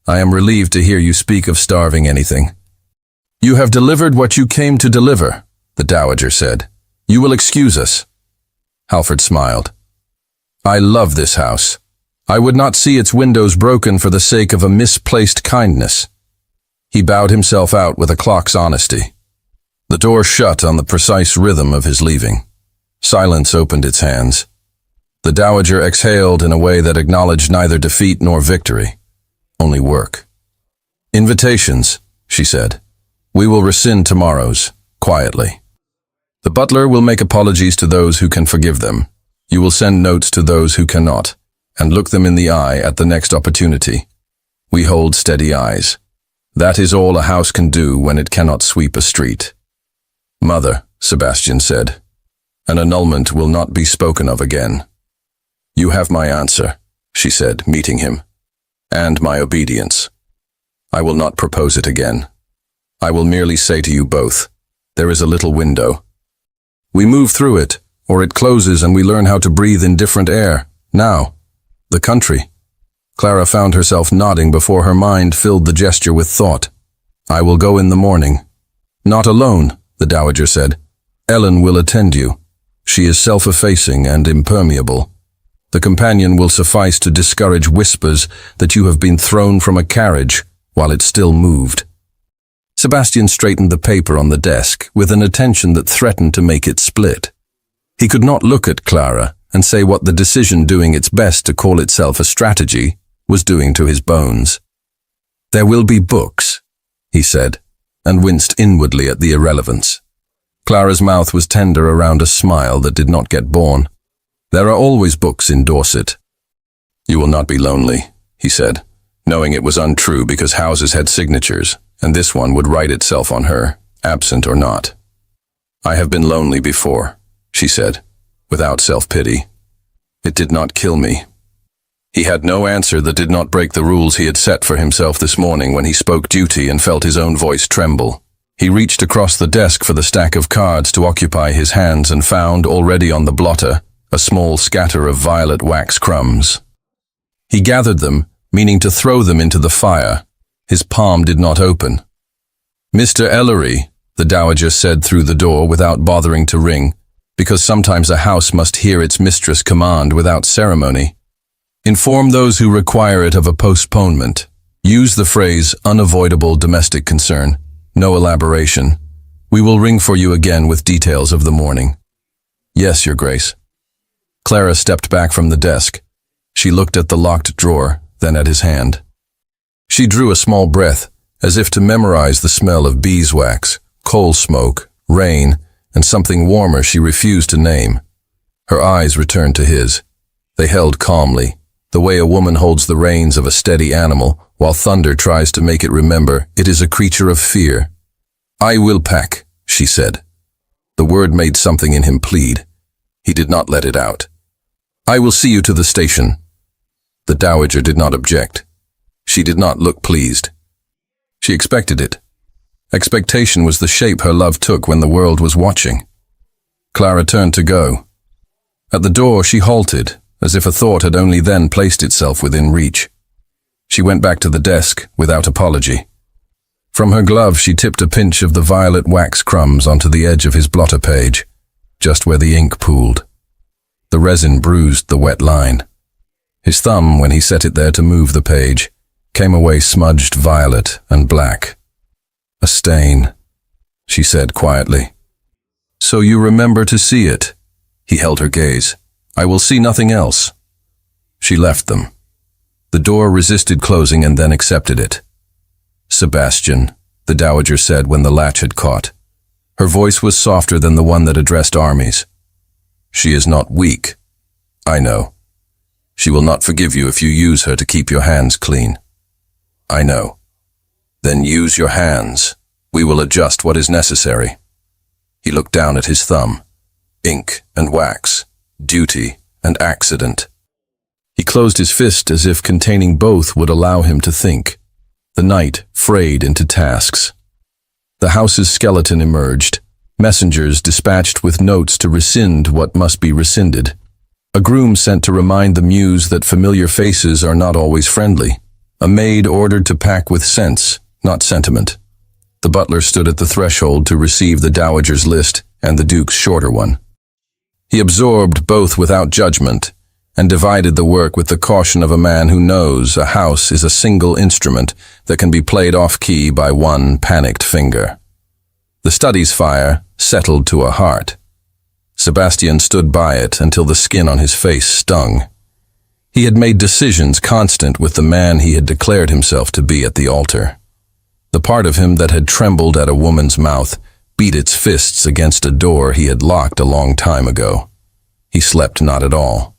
"I am relieved to hear you speak of starving anything." "You have delivered what you came to deliver," the dowager said. "You will excuse us." Halford smiled. "I love this house. I would not see its windows broken for the sake of a misplaced kindness." He bowed himself out with a clock's honesty. The door shut on the precise rhythm of his leaving. Silence opened its hands. The dowager exhaled in a way that acknowledged neither defeat nor victory, only work. "Invitations," she said. "We will rescind tomorrow's, quietly. The butler will make apologies to those who can forgive them. You will send notes to those who cannot, and look them in the eye at the next opportunity. We hold steady eyes. That is all a house can do when it cannot sweep a street." "Mother," Sebastian said, "an annulment will not be spoken of again." "You have my answer," she said, meeting him, "and my obedience. I will not propose it again. I will merely say to you both, there is a little window. We move through it, or it closes and we learn how to breathe in different air. Now, the country." Clara found herself nodding before her mind filled the gesture with thought. "I will go in the morning." "Not alone," the dowager said. "Ellen will attend you. She is self-effacing and impermeable. The companion will suffice to discourage whispers that you have been thrown from a carriage while it still moved." Sebastian straightened the paper on the desk with an attention that threatened to make it split. He could not look at Clara and say what the decision doing its best to call itself a strategy was doing to his bones. "There will be books," he said, and winced inwardly at the irrelevance. Clara's mouth was tender around a smile that did not get born. "There are always books in Dorset." "You will not be lonely," he said, knowing it was untrue because houses had signatures, and this one would write itself on her, absent or not. "I have been lonely before," she said, without self-pity. "It did not kill me." He had no answer that did not break the rules he had set for himself this morning when he spoke duty and felt his own voice tremble. He reached across the desk for the stack of cards to occupy his hands and found, already on the blotter, a small scatter of violet wax crumbs. He gathered them, meaning to throw them into the fire. His palm did not open. "Mr. Ellery," the dowager said through the door without bothering to ring, because sometimes a house must hear its mistress command without ceremony. "Inform those who require it of a postponement. Use the phrase unavoidable domestic concern. No elaboration. We will ring for you again with details of the morning." "Yes, Your Grace." Clara stepped back from the desk. She looked at the locked drawer, then at his hand. She drew a small breath, as if to memorize the smell of beeswax, coal smoke, rain, and something warmer she refused to name. Her eyes returned to his. They held calmly, the way a woman holds the reins of a steady animal, while thunder tries to make it remember it is a creature of fear. "I will pack," she said. The word made something in him plead. He did not let it out. "I will see you to the station." The dowager did not object. She did not look pleased. She expected it. Expectation was the shape her love took when the world was watching. Clara turned to go. At the door she halted, as if a thought had only then placed itself within reach. She went back to the desk without apology. From her glove she tipped a pinch of the violet wax crumbs onto the edge of his blotter page, just where the ink pooled. The resin bruised the wet line. His thumb, when he set it there to move the page, came away smudged violet and black. A stain. she said quietly. So you remember to see it. He held her gaze. I will see nothing else. She left them. The door resisted closing and then accepted it. Sebastian, the dowager said when the latch had caught. Her voice was softer than the one that addressed armies. She is not weak. I know. She will not forgive you if you use her to keep your hands clean. I know. Then use your hands. We will adjust what is necessary. He looked down at his thumb. Ink and wax, duty and accident. He closed his fist as if containing both would allow him to think. The night frayed into tasks. The house's skeleton emerged, messengers dispatched with notes to rescind what must be rescinded. A groom sent to remind the muse that familiar faces are not always friendly. A maid ordered to pack with sense, not sentiment. The butler stood at the threshold to receive the dowager's list and the duke's shorter one. He absorbed both without judgment and divided the work with the caution of a man who knows a house is a single instrument that can be played off-key by one panicked finger. The study's fire settled to a heart. Sebastian stood by it until the skin on his face stung. He had made decisions constant with the man he had declared himself to be at the altar. The part of him that had trembled at a woman's mouth beat its fists against a door he had locked a long time ago. He slept not at all.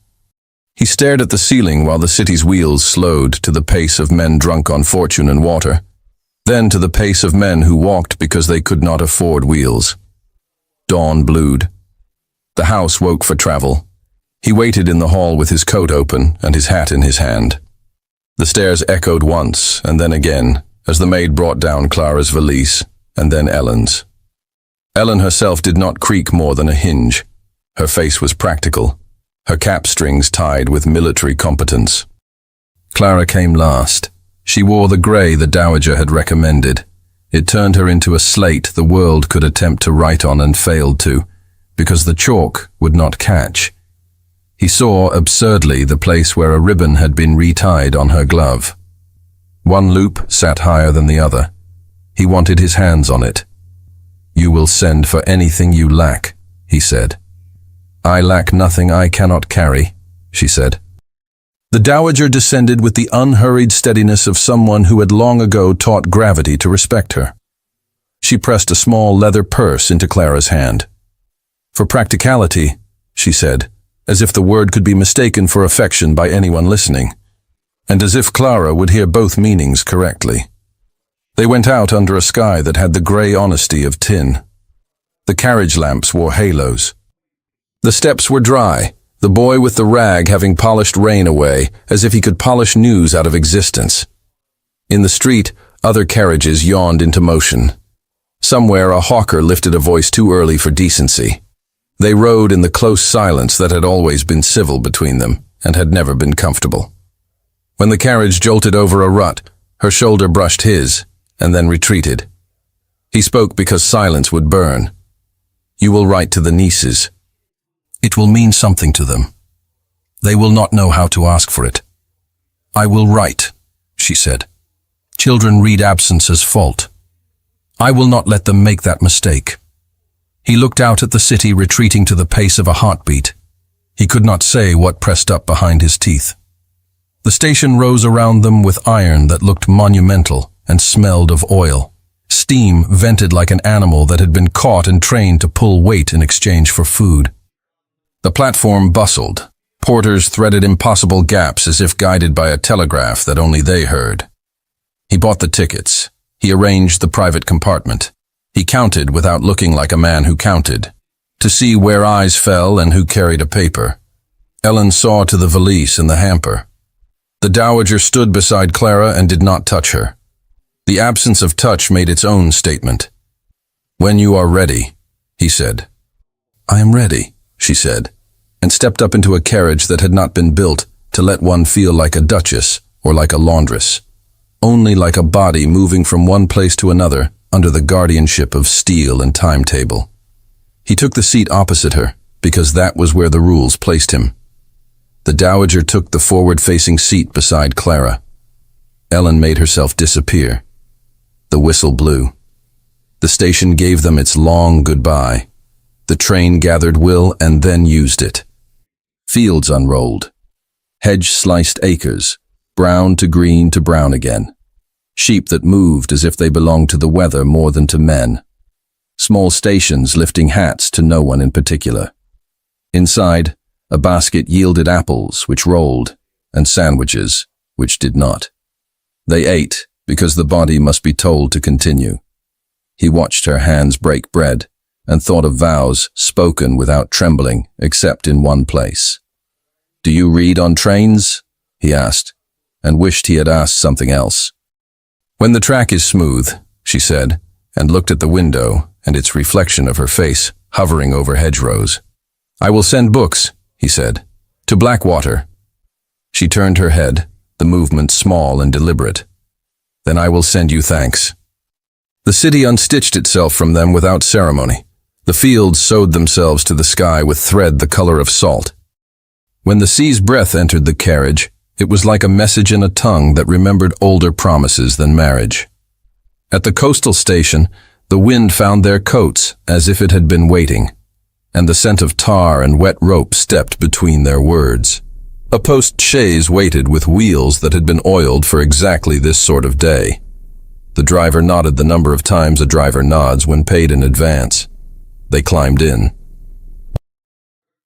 He stared at the ceiling while the city's wheels slowed to the pace of men drunk on fortune and water, then to the pace of men who walked because they could not afford wheels. Dawn blued. The house woke for travel. He waited in the hall with his coat open and his hat in his hand. The stairs echoed once and then again as the maid brought down Clara's valise and then Ellen's. Ellen herself did not creak more than a hinge. Her face was practical, her cap strings tied with military competence. Clara came last. She wore the grey the dowager had recommended. It turned her into a slate the world could attempt to write on and failed to, because the chalk would not catch. He saw, absurdly, the place where a ribbon had been retied on her glove. One loop sat higher than the other. He wanted his hands on it. You will send for anything you lack, he said. I lack nothing I cannot carry, she said. The dowager descended with the unhurried steadiness of someone who had long ago taught gravity to respect her. She pressed a small leather purse into Clara's hand. For practicality, she said, as if the word could be mistaken for affection by anyone listening, and as if Clara would hear both meanings correctly. They went out under a sky that had the grey honesty of tin. The carriage lamps wore halos. The steps were dry, the boy with the rag having polished rain away, as if he could polish news out of existence. In the street, other carriages yawned into motion. Somewhere a hawker lifted a voice too early for decency. They rode in the close silence that had always been civil between them, and had never been comfortable. When the carriage jolted over a rut, her shoulder brushed his, and then retreated. He spoke because silence would burn. You will write to the nieces. It will mean something to them. They will not know how to ask for it. I will write, she said. Children read absence as fault. I will not let them make that mistake. He looked out at the city retreating to the pace of a heartbeat. He could not say what pressed up behind his teeth. The station rose around them with iron that looked monumental and smelled of oil. Steam vented like an animal that had been caught and trained to pull weight in exchange for food. The platform bustled. Porters threaded impossible gaps as if guided by a telegraph that only they heard. He bought the tickets. He arranged the private compartment. He counted without looking like a man who counted, to see where eyes fell and who carried a paper. Ellen saw to the valise and the hamper. The dowager stood beside Clara and did not touch her. The absence of touch made its own statement. When you are ready, he said. I am ready, she said, and stepped up into a carriage that had not been built to let one feel like a duchess or like a laundress, only like a body moving from one place to another under the guardianship of steel and timetable. He took the seat opposite her because that was where the rules placed him. The dowager took the forward-facing seat beside Clara. Ellen made herself disappear. The whistle blew. The station gave them its long goodbye. The train gathered will and then used it. Fields unrolled. Hedge-sliced acres, brown to green to brown again. Sheep that moved as if they belonged to the weather more than to men. Small stations lifting hats to no one in particular. Inside, a basket yielded apples, which rolled, and sandwiches, which did not. They ate, because the body must be told to continue. He watched her hands break bread, and thought of vows spoken without trembling, except in one place. "Do you read on trains?" he asked, and wished he had asked something else. "When the track is smooth," she said, and looked at the window and its reflection of her face hovering over hedgerows. "I will send books," he said, "to Blackwater." She turned her head, the movement small and deliberate. "Then I will send you thanks." The city unstitched itself from them without ceremony. The fields sewed themselves to the sky with thread the color of salt. When the sea's breath entered the carriage, it was like a message in a tongue that remembered older promises than marriage. At the coastal station, the wind found their coats as if it had been waiting, and the scent of tar and wet rope stepped between their words. A post-chaise waited with wheels that had been oiled for exactly this sort of day. The driver nodded the number of times a driver nods when paid in advance. They climbed in.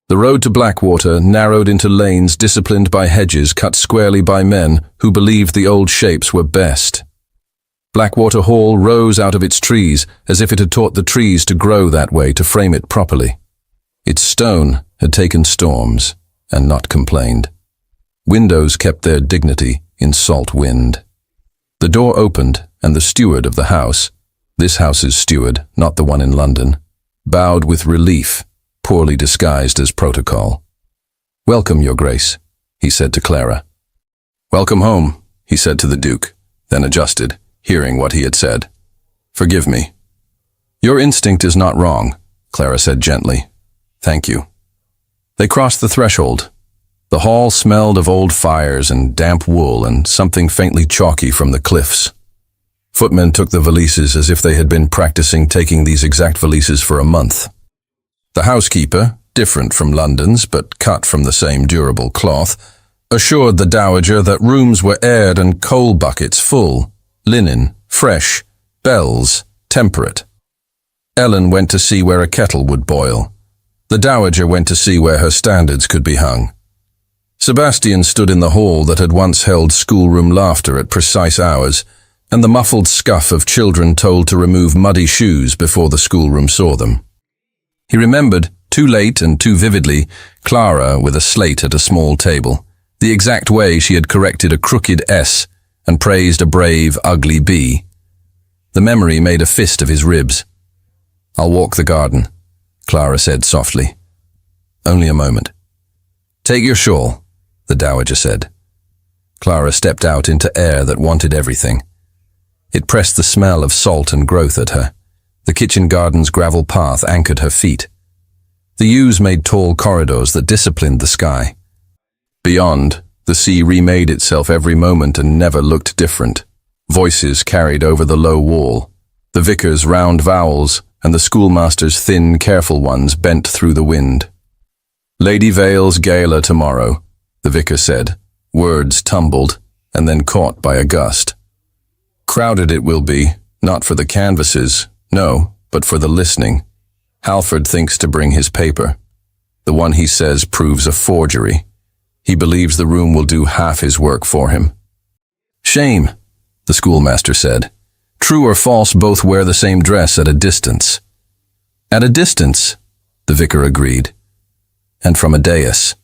The road to Blackwater narrowed into lanes disciplined by hedges cut squarely by men who believed the old shapes were best. Blackwater Hall rose out of its trees as if it had taught the trees to grow that way to frame it properly. Its stone had taken storms and not complained. Windows kept their dignity in salt wind. The door opened and the steward of the house, this house's steward, not the one in London, bowed with relief, poorly disguised as protocol. "Welcome, Your Grace," he said to Clara. "Welcome home," he said to the Duke, then adjusted, hearing what he had said. "Forgive me." "Your instinct is not wrong," Clara said gently. "Thank you." They crossed the threshold. The hall smelled of old fires and damp wool and something faintly chalky from the cliffs. Footmen took the valises as if they had been practicing taking these exact valises for a month. The housekeeper, different from London's but cut from the same durable cloth, assured the dowager that rooms were aired and coal buckets full, linen, fresh, bells, temperate. Ellen went to see where a kettle would boil. The dowager went to see where her standards could be hung. Sebastian stood in the hall that had once held schoolroom laughter at precise hours, and the muffled scuff of children told to remove muddy shoes before the schoolroom saw them. He remembered, too late and too vividly, Clara with a slate at a small table, the exact way she had corrected a crooked S and praised a brave, ugly B. The memory made a fist of his ribs. "I'll walk the garden," Clara said softly. "Only a moment." "Take your shawl," the dowager said. Clara stepped out into air that wanted everything. It pressed the smell of salt and growth at her. The kitchen garden's gravel path anchored her feet. The yews made tall corridors that disciplined the sky. Beyond, the sea remade itself every moment and never looked different. Voices carried over the low wall. The vicar's round vowels and the schoolmaster's thin, careful ones bent through the wind. "Lady Vale's gala tomorrow," the vicar said. Words tumbled and then caught by a gust. "Crowded it will be, not for the canvases, no, but for the listening. Halford thinks to bring his paper. The one he says proves a forgery. He believes the room will do half his work for him." "Shame," the schoolmaster said. "True or false, both wear the same dress at a distance." "At a distance," the vicar agreed. "And from a dais."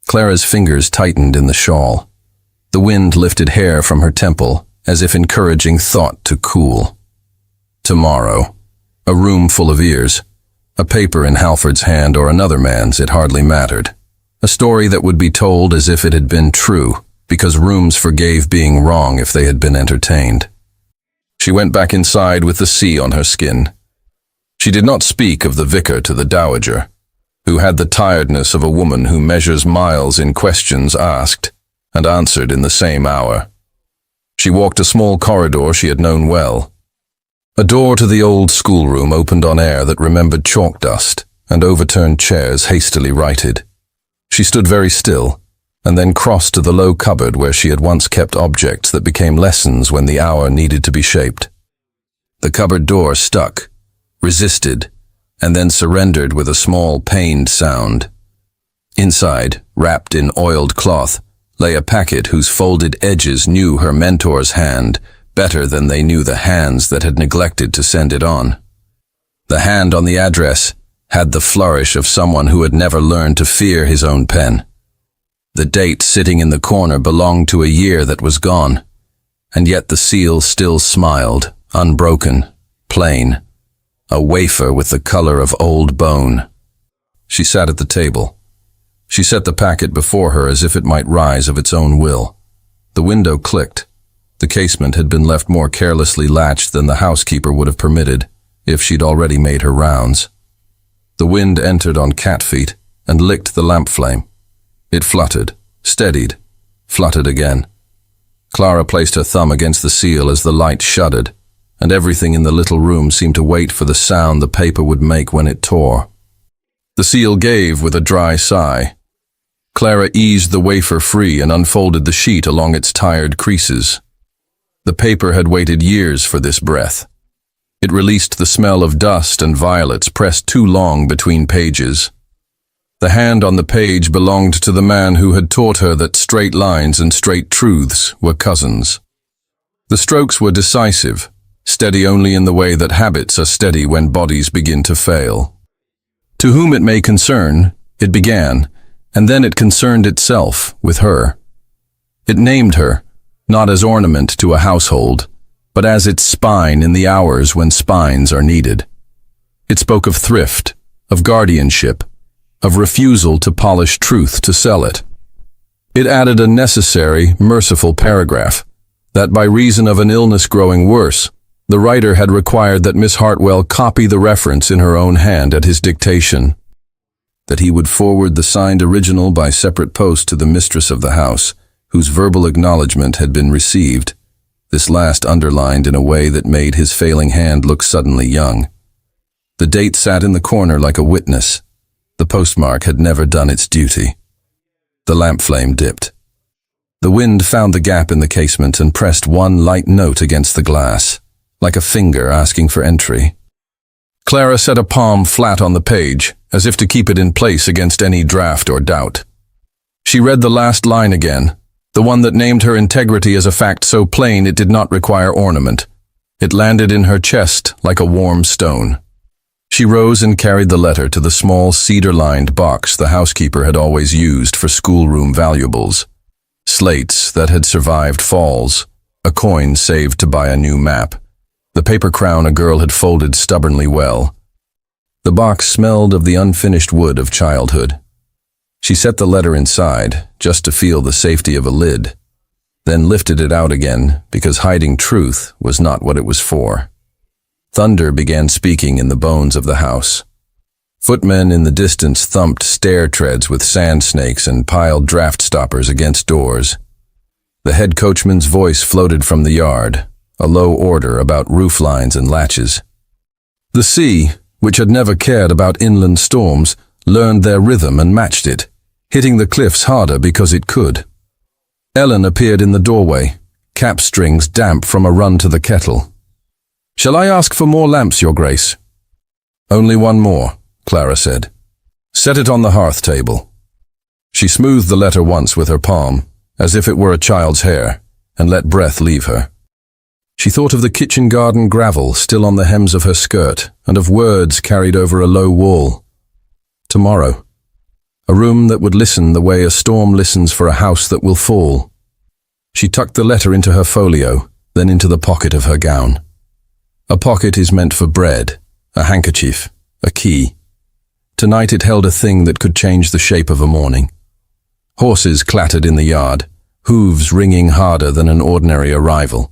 Clara's fingers tightened in the shawl. The wind lifted hair from her temple, as if encouraging thought to cool. Tomorrow. A room full of ears. A paper in Halford's hand or another man's, it hardly mattered. A story that would be told as if it had been true, because rooms forgave being wrong if they had been entertained. She went back inside with the sea on her skin. She did not speak of the vicar to the dowager, who had the tiredness of a woman who measures miles in questions asked and answered in the same hour. She walked a small corridor she had known well. A door to the old schoolroom opened on air that remembered chalk dust and overturned chairs hastily righted. She stood very still, and then crossed to the low cupboard where she had once kept objects that became lessons when the hour needed to be shaped. The cupboard door stuck, resisted, and then surrendered with a small, pained sound. Inside, wrapped in oiled cloth, lay a packet whose folded edges knew her mentor's hand better than they knew the hands that had neglected to send it on. The hand on the address had the flourish of someone who had never learned to fear his own pen. The date sitting in the corner belonged to a year that was gone, and yet the seal still smiled, unbroken, plain, a wafer with the color of old bone. She sat at the table. She set the packet before her as if it might rise of its own will. The window clicked. The casement had been left more carelessly latched than the housekeeper would have permitted, if she'd already made her rounds. The wind entered on cat feet and licked the lamp flame. It fluttered, steadied, fluttered again. Clara placed her thumb against the seal as the light shuddered, and everything in the little room seemed to wait for the sound the paper would make when it tore. The seal gave with a dry sigh. Clara eased the wafer free and unfolded the sheet along its tired creases. The paper had waited years for this breath. It released the smell of dust and violets pressed too long between pages. The hand on the page belonged to the man who had taught her that straight lines and straight truths were cousins. The strokes were decisive, steady only in the way that habits are steady when bodies begin to fail. To whom it may concern, it began, and then it concerned itself with her. It named her, not as ornament to a household, but as its spine in the hours when spines are needed. It spoke of thrift, of guardianship, of refusal to polish truth to sell it. It added a necessary, merciful paragraph, that by reason of an illness growing worse, the writer had required that Miss Hartwell copy the reference in her own hand at his dictation, that he would forward the signed original by separate post to the mistress of the house, whose verbal acknowledgement had been received, this last underlined in a way that made his failing hand look suddenly young. The date sat in the corner like a witness. The postmark had never done its duty. The lamp flame dipped. The wind found the gap in the casement and pressed one light note against the glass, like a finger asking for entry. Clara set a palm flat on the page, as if to keep it in place against any draught or doubt. She read the last line again, the one that named her integrity as a fact so plain it did not require ornament. It landed in her chest like a warm stone. She rose and carried the letter to the small cedar-lined box the housekeeper had always used for schoolroom valuables. Slates that had survived falls, a coin saved to buy a new map, the paper crown a girl had folded stubbornly well. The box smelled of the unfinished wood of childhood. She set the letter inside, just to feel the safety of a lid, then lifted it out again because hiding truth was not what it was for. Thunder began speaking in the bones of the house. Footmen in the distance thumped stair treads with sand snakes and piled draft stoppers against doors. The head coachman's voice floated from the yard, a low order about roof lines and latches. The sea, which had never cared about inland storms, learned their rhythm and matched it, hitting the cliffs harder because it could. Ellen appeared in the doorway, cap strings damp from a run to the kettle. "Shall I ask for more lamps, Your Grace?" "Only one more," Clara said. "Set it on the hearth table." She smoothed the letter once with her palm, as if it were a child's hair, and let breath leave her. She thought of the kitchen garden gravel still on the hems of her skirt, and of words carried over a low wall. Tomorrow. A room that would listen the way a storm listens for a house that will fall. She tucked the letter into her folio, then into the pocket of her gown. A pocket is meant for bread, a handkerchief, a key. Tonight it held a thing that could change the shape of a morning. Horses clattered in the yard, hooves ringing harder than an ordinary arrival.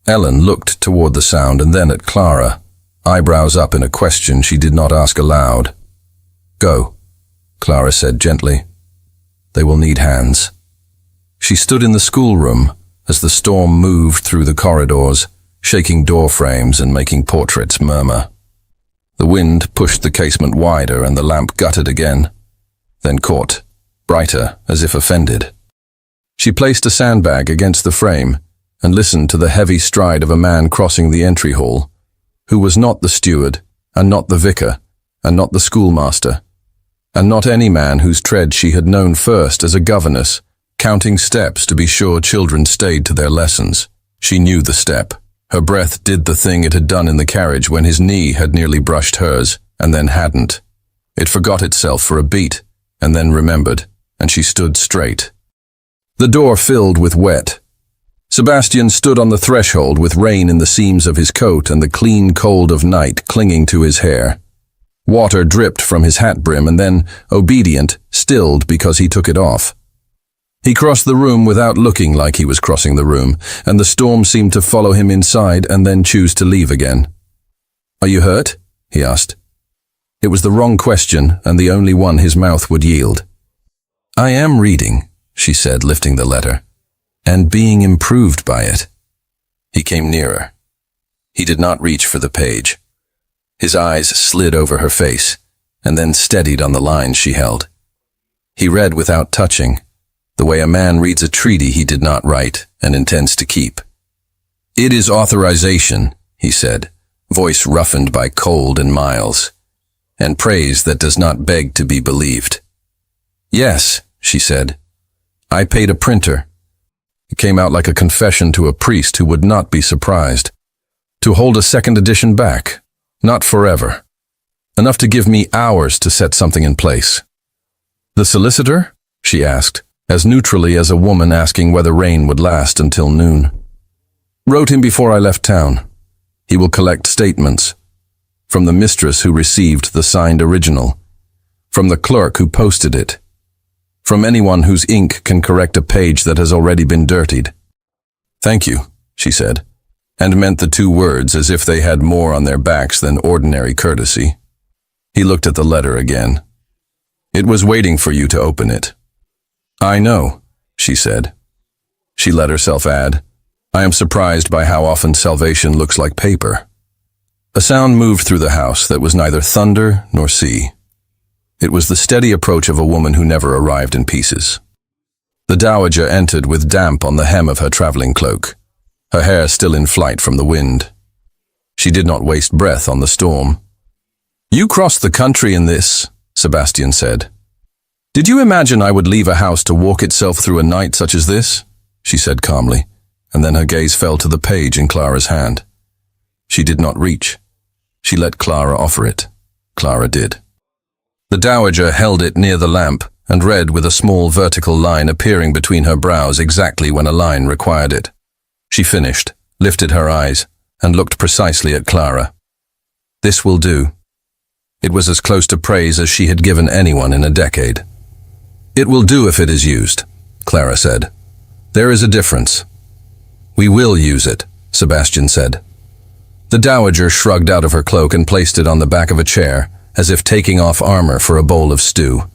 Ellen looked toward the sound and then at Clara, eyebrows up in a question she did not ask aloud. "Go," Clara said gently. "They will need hands." She stood in the schoolroom as the storm moved through the corridors, shaking door frames and making portraits murmur. The wind pushed the casement wider and the lamp guttered again, then caught, brighter, as if offended. She placed a sandbag against the frame and listened to the heavy stride of a man crossing the entry hall, who was not the steward, and not the vicar, and not the schoolmaster, and not any man whose tread she had known first as a governess, counting steps to be sure children stayed to their lessons. She knew the step. Her breath did the thing it had done in the carriage when his knee had nearly brushed hers, and then hadn't. It forgot itself for a beat, and then remembered, and she stood straight. The door filled with wet. Sebastian stood on the threshold with rain in the seams of his coat and the clean cold of night clinging to his hair. Water dripped from his hat brim and then, obedient, stilled because he took it off. He crossed the room without looking like he was crossing the room, and the storm seemed to follow him inside and then choose to leave again. "Are you hurt?" he asked. It was the wrong question and the only one his mouth would yield. "I am reading," she said, lifting the letter, "and being improved by it." He came nearer. He did not reach for the page. His eyes slid over her face, and then steadied on the lines she held. He read without touching, the way a man reads a treaty he did not write and intends to keep. "It is authorization," he said, voice roughened by cold and miles, "and praise that does not beg to be believed." "Yes," she said. "I paid a printer." It came out like a confession to a priest who would not be surprised. To hold a second edition back. Not forever. Enough to give me hours to set something in place. "The solicitor?" she asked, as neutrally as a woman asking whether rain would last until noon. "Wrote him before I left town. He will collect statements. From the mistress who received the signed original. From the clerk who posted it. From anyone whose ink can correct a page that has already been dirtied." "Thank you," she said, and meant the two words as if they had more on their backs than ordinary courtesy. He looked at the letter again. "It was waiting for you to open it." "I know," she said. She let herself add, "I am surprised by how often salvation looks like paper." A sound moved through the house that was neither thunder nor sea. It was the steady approach of a woman who never arrived in pieces. The dowager entered with damp on the hem of her traveling cloak, her hair still in flight from the wind. She did not waste breath on the storm. "You crossed the country in this," Sebastian said. "Did you imagine I would leave a house to walk itself through a night such as this?" she said calmly, and then her gaze fell to the page in Clara's hand. She did not reach. She let Clara offer it. Clara did. The dowager held it near the lamp and read with a small vertical line appearing between her brows exactly when a line required it. She finished, lifted her eyes, and looked precisely at Clara. "This will do." It was as close to praise as she had given anyone in a decade. "It will do if it is used," Clara said. "There is a difference." "We will use it," Sebastian said. The dowager shrugged out of her cloak and placed it on the back of a chair, as if taking off armor for a bowl of stew.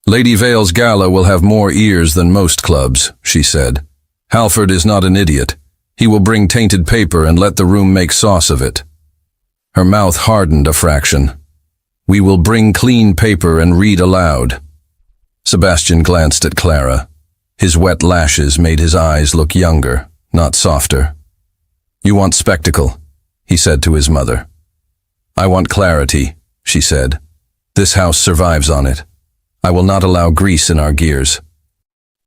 "Lady Vale's gala will have more ears than most clubs," she said. "Halford is not an idiot. He will bring tainted paper and let the room make sauce of it." Her mouth hardened a fraction. "We will bring clean paper and read aloud." Sebastian glanced at Clara. His wet lashes made his eyes look younger, not softer. "You want spectacle," he said to his mother. "I want clarity," she said. "This house survives on it. I will not allow grease in our gears."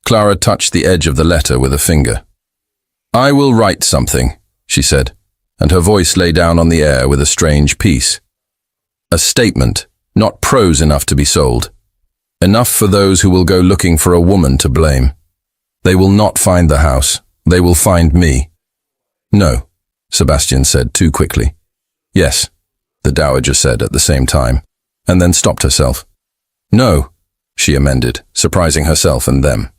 Clara touched the edge of the letter with a finger. "I will write something," she said, and her voice lay down on the air with a strange peace. "A statement, not prose enough to be sold. Enough for those who will go looking for a woman to blame. They will not find the house. They will find me." "No," Sebastian said too quickly. "Yes," the dowager said at the same time, and then stopped herself. "No," she amended, surprising herself and them.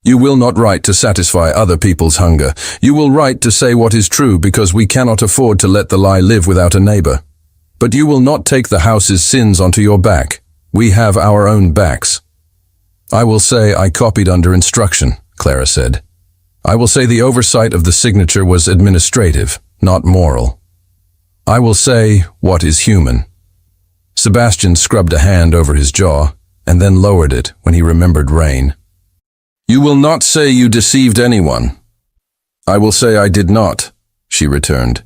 "You will not write to satisfy other people's hunger. You will write to say what is true because we cannot afford to let the lie live without a neighbor. But you will not take the house's sins onto your back. We have our own backs." "I will say I copied under instruction," Clara said. I will say the oversight of the signature was administrative, not moral. I will say what is human. Sebastian scrubbed a hand over his jaw and then lowered it when he remembered Rain. You will not say you deceived anyone. I will say I did not, she returned.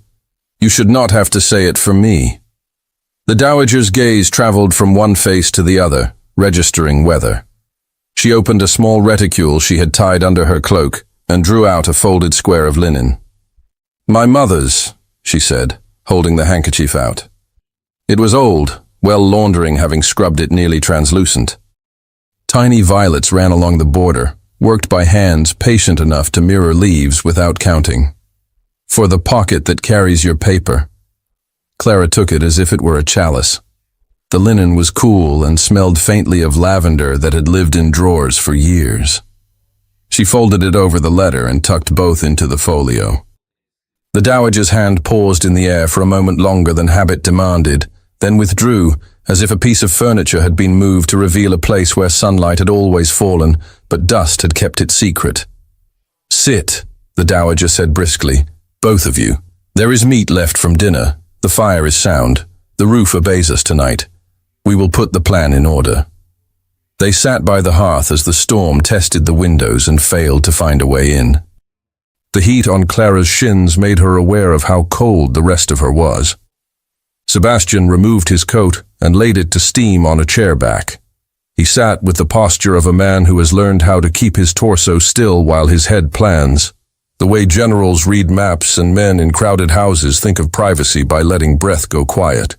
You should not have to say it for me. The dowager's gaze traveled from one face to the other, registering weather. She opened a small reticule she had tied under her cloak and drew out a folded square of linen. My mother's, she said, holding the handkerchief out. It was old, well laundering having scrubbed it nearly translucent. Tiny violets ran along the border, worked by hands patient enough to mirror leaves without counting. For the pocket that carries your paper. Clara took it as if it were a chalice. The linen was cool and smelled faintly of lavender that had lived in drawers for years. She folded it over the letter and tucked both into the folio. The dowager's hand paused in the air for a moment longer than habit demanded, then withdrew, as if a piece of furniture had been moved to reveal a place where sunlight had always fallen, but dust had kept it secret. Sit, the dowager said briskly. Both of you. There is meat left from dinner. The fire is sound. The roof obeys us tonight. We will put the plan in order. They sat by the hearth as the storm tested the windows and failed to find a way in. The heat on Clara's shins made her aware of how cold the rest of her was. Sebastian removed his coat and laid it to steam on a chair back. He sat with the posture of a man who has learned how to keep his torso still while his head plans, the way generals read maps and men in crowded houses think of privacy by letting breath go quiet.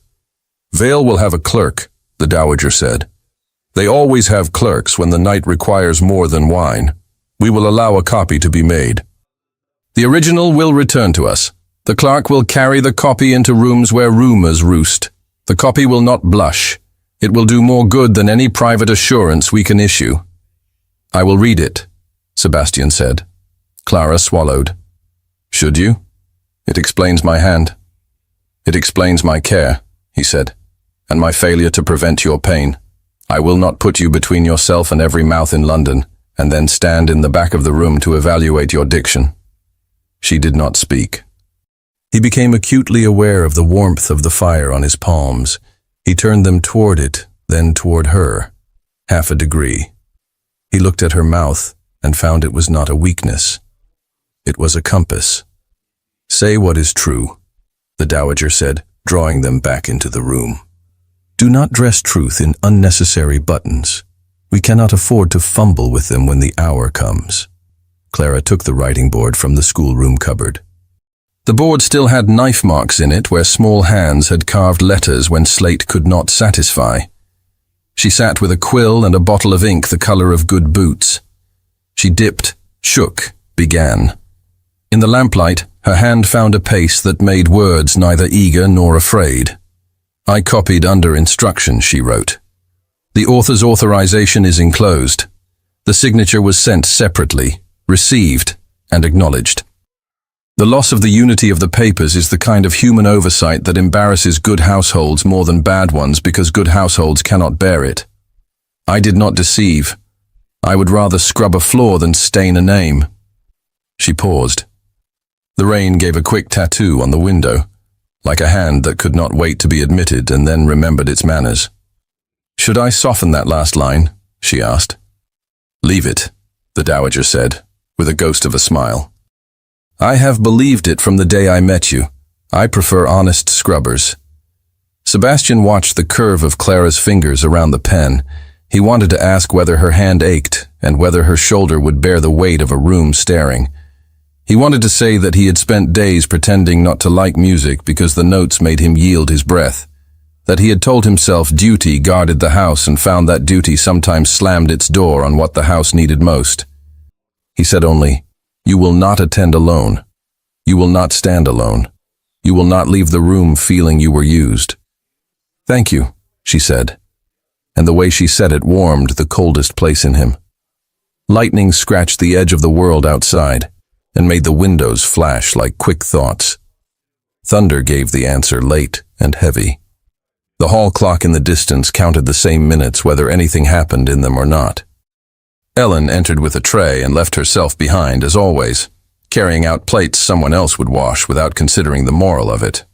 Vale will have a clerk, the dowager said. They always have clerks when the night requires more than wine. We will allow a copy to be made. The original will return to us. The clerk will carry the copy into rooms where rumors roost. The copy will not blush. It will do more good than any private assurance we can issue. I will read it, Sebastian said. Clara swallowed. Should you? It explains my hand. It explains my care, he said, and my failure to prevent your pain. I will not put you between yourself and every mouth in London, and then stand in the back of the room to evaluate your diction. She did not speak. He became acutely aware of the warmth of the fire on his palms. He turned them toward it, then toward her, 1/2 degree. He looked at her mouth and found it was not a weakness. It was a compass. Say what is true, the dowager said, drawing them back into the room. Do not dress truth in unnecessary buttons. We cannot afford to fumble with them when the hour comes. Clara took the writing board from the schoolroom cupboard. The board still had knife marks in it where small hands had carved letters when slate could not satisfy. She sat with a quill and a bottle of ink the color of good boots. She dipped, shook, began. In the lamplight, her hand found a pace that made words neither eager nor afraid. I copied under instruction, she wrote. The author's authorization is enclosed. The signature was sent separately, received, and acknowledged. The loss of the unity of the papers is the kind of human oversight that embarrasses good households more than bad ones because good households cannot bear it. I did not deceive. I would rather scrub a floor than stain a name. She paused. The rain gave a quick tattoo on the window, like a hand that could not wait to be admitted and then remembered its manners. Should I soften that last line? She asked. Leave it, the dowager said, with a ghost of a smile. I have believed it from the day I met you. I prefer honest scrubbers. Sebastian watched the curve of Clara's fingers around the pen. He wanted to ask whether her hand ached and whether her shoulder would bear the weight of a room staring. He wanted to say that he had spent days pretending not to like music because the notes made him yield his breath, that he had told himself duty guarded the house and found that duty sometimes slammed its door on what the house needed most. He said only, You will not attend alone. You will not stand alone. You will not leave the room feeling you were used. Thank you, she said, and the way she said it warmed the coldest place in him. Lightning scratched the edge of the world outside and made the windows flash like quick thoughts. Thunder gave the answer late and heavy. The hall clock in the distance counted the same minutes whether anything happened in them or not. Ellen entered with a tray and left herself behind, as always, carrying out plates someone else would wash without considering the moral of it.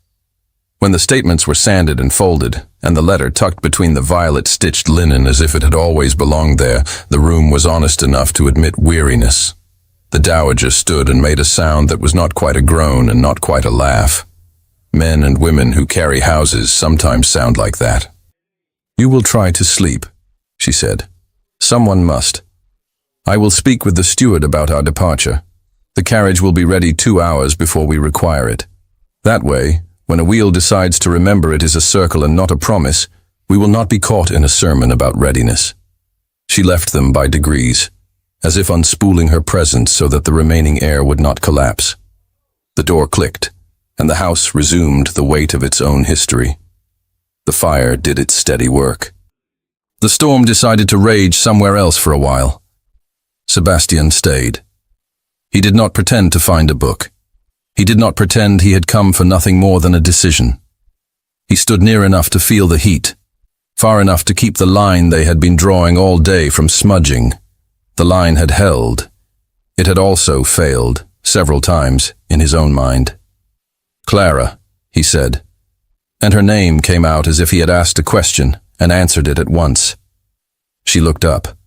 When the statements were sanded and folded, and the letter tucked between the violet-stitched linen as if it had always belonged there, the room was honest enough to admit weariness. The dowager stood and made a sound that was not quite a groan and not quite a laugh. Men and women who carry houses sometimes sound like that. "You will try to sleep," she said. "Someone must. I will speak with the steward about our departure. The carriage will be ready 2 hours before we require it. That way, when a wheel decides to remember it is a circle and not a promise, we will not be caught in a sermon about readiness." She left them by degrees, as if unspooling her presence so that the remaining air would not collapse. The door clicked, and the house resumed the weight of its own history. The fire did its steady work. The storm decided to rage somewhere else for a while. Sebastian stayed. He did not pretend to find a book. He did not pretend he had come for nothing more than a decision. He stood near enough to feel the heat, far enough to keep the line they had been drawing all day from smudging. The line had held. It had also failed, several times, in his own mind. "Clara," he said, and her name came out as if he had asked a question and answered it at once. She looked up.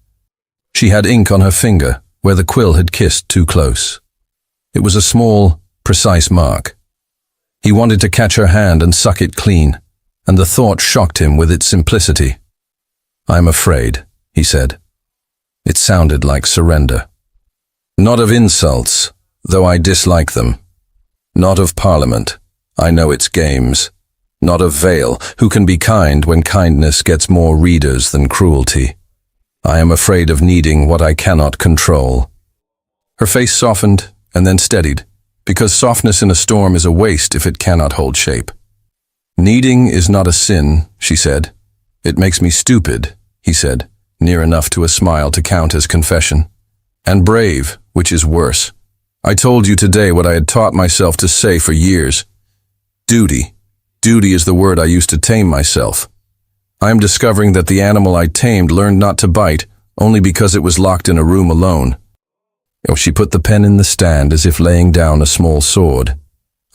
She had ink on her finger where the quill had kissed too close. It was a small, precise mark. He wanted to catch her hand and suck it clean, and the thought shocked him with its simplicity. "I'm afraid," he said. It sounded like surrender. "Not of insults, though I dislike them. Not of Parliament, I know its games. Not of Vale, who can be kind when kindness gets more readers than cruelty. I am afraid of needing what I cannot control." Her face softened and then steadied, because softness in a storm is a waste if it cannot hold shape. "Needing is not a sin," she said. "It makes me stupid," he said, near enough to a smile to count as confession. "And brave, which is worse. I told you today what I had taught myself to say for years. Duty. Duty is the word I used to tame myself. I am discovering that the animal I tamed learned not to bite only because it was locked in a room alone." She put the pen in the stand as if laying down a small sword.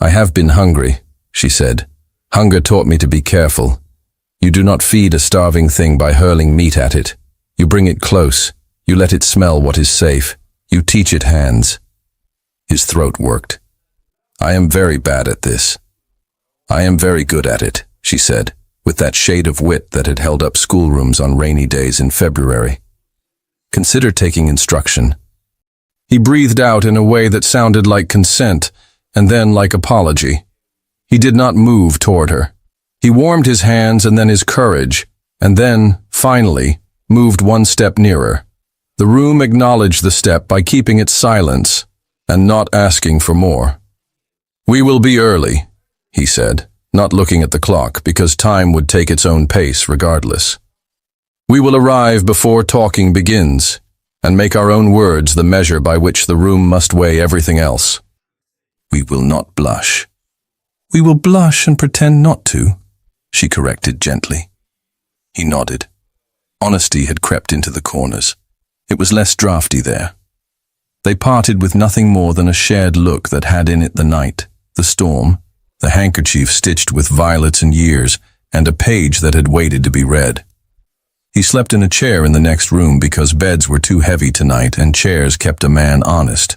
"I have been hungry," she said. "Hunger taught me to be careful. You do not feed a starving thing by hurling meat at it. You bring it close. You let it smell what is safe. You teach it hands." His throat worked. "I am very bad at this." "I am very good at it," she said, with that shade of wit that had held up schoolrooms on rainy days in February. "Consider taking instruction." He breathed out in a way that sounded like consent, and then like apology. He did not move toward her. He warmed his hands and then his courage, and then, finally, moved one step nearer. The room acknowledged the step by keeping its silence and not asking for more. "We will be early," he said, not looking at the clock because time would take its own pace regardless. "We will arrive before talking begins, and make our own words the measure by which the room must weigh everything else. We will not blush." "We will blush and pretend not to," she corrected gently. He nodded. Honesty had crept into the corners. It was less drafty there. They parted with nothing more than a shared look that had in it the night, the storm, the handkerchief stitched with violets and years, and a page that had waited to be read. He slept in a chair in the next room because beds were too heavy tonight and chairs kept a man honest.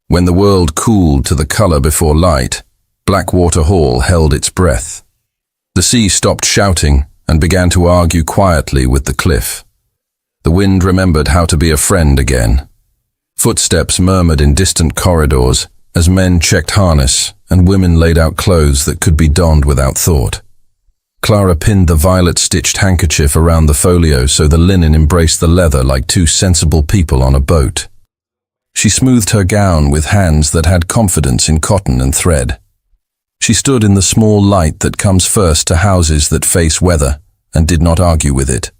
When the world cooled to the color before light, Blackwater Hall held its breath. The sea stopped shouting and began to argue quietly with the cliff. The wind remembered how to be a friend again. Footsteps murmured in distant corridors as men checked harness and women laid out clothes that could be donned without thought. Clara pinned the violet-stitched handkerchief around the folio so the linen embraced the leather like two sensible people on a boat. She smoothed her gown with hands that had confidence in cotton and thread. She stood in the small light that comes first to houses that face weather and did not argue with it.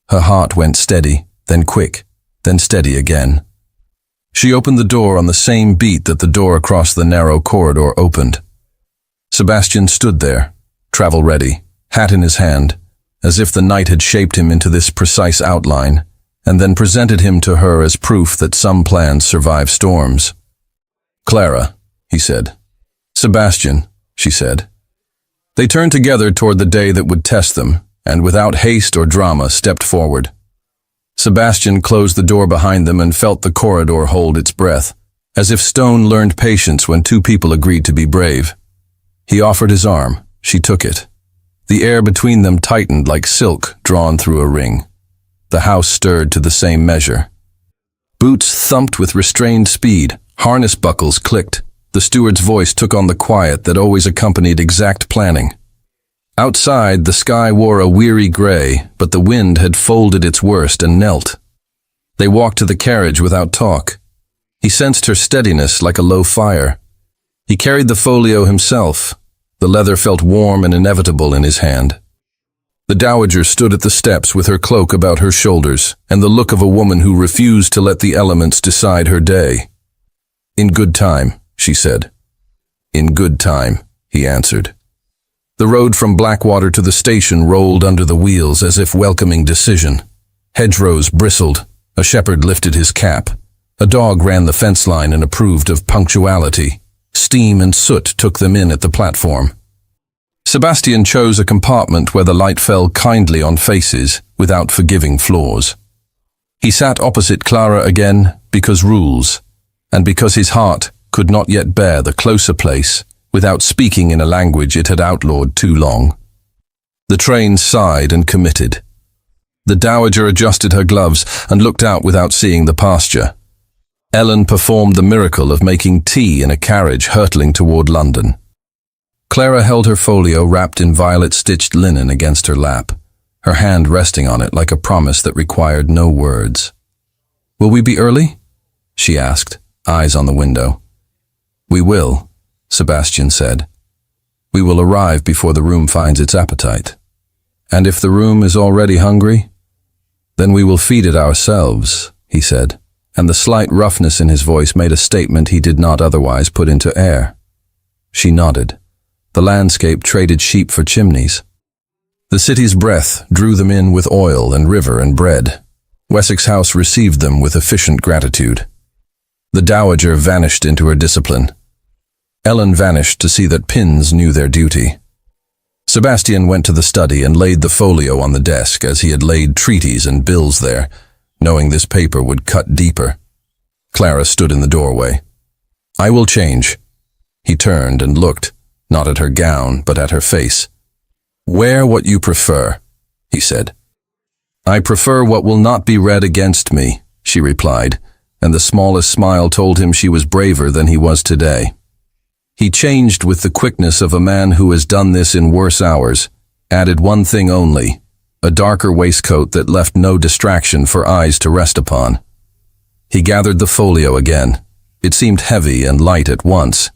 Her heart went steady, then quick, then steady again. She opened the door on the same beat that the door across the narrow corridor opened. Sebastian stood there, travel ready, hat in his hand, as if the night had shaped him into this precise outline, and then presented him to her as proof that some plans survive storms. "Clara," he said. "Sebastian," she said. They turned together toward the day that would test them, and without haste or drama stepped forward. Sebastian closed the door behind them and felt the corridor hold its breath, as if stone learned patience when two people agreed to be brave. He offered his arm. She took it. The air between them tightened like silk drawn through a ring. The house stirred to the same measure. Boots thumped with restrained speed. Harness buckles clicked. The steward's voice took on the quiet that always accompanied exact planning. Outside, the sky wore a weary gray, but the wind had folded its worst and knelt. They walked to the carriage without talk. He sensed her steadiness like a low fire. He carried the folio himself. The leather felt warm and inevitable in his hand. The dowager stood at the steps with her cloak about her shoulders and the look of a woman who refused to let the elements decide her day. "In good time," she said. "In good time," he answered. The road from Blackwater to the station rolled under the wheels as if welcoming decision. Hedgerows bristled. A shepherd lifted his cap. A dog ran the fence line and approved of punctuality. Steam and soot took them in at the platform. Sebastian chose a compartment where the light fell kindly on faces without forgiving flaws. He sat opposite Clara again because rules, and because his heart could not yet bear the closer place without speaking in a language it had outlawed too long. The train sighed and committed. The dowager adjusted her gloves and looked out without seeing the pasture. Ellen performed the miracle of making tea in a carriage hurtling toward London. Clara held her folio wrapped in violet-stitched linen against her lap, her hand resting on it like a promise that required no words. "Will we be early?" she asked, eyes on the window. "We will," Sebastian said. "We will arrive before the room finds its appetite. And if the room is already hungry, then we will feed it ourselves," he said, and the slight roughness in his voice made a statement he did not otherwise put into air. She nodded. The landscape traded sheep for chimneys. The city's breath drew them in with oil and river and bread. Wessex House received them with efficient gratitude. The dowager vanished into her discipline. Ellen vanished to see that pins knew their duty. Sebastian went to the study and laid the folio on the desk as he had laid treaties and bills there, knowing this paper would cut deeper. Clara stood in the doorway. "I will change." He turned and looked, not at her gown, but at her face. "Wear what you prefer," he said. "I prefer what will not be read against me," she replied, and the smallest smile told him she was braver than he was today. He changed with the quickness of a man who has done this in worse hours, added one thing only, a darker waistcoat that left no distraction for eyes to rest upon. He gathered the folio again. It seemed heavy and light at once.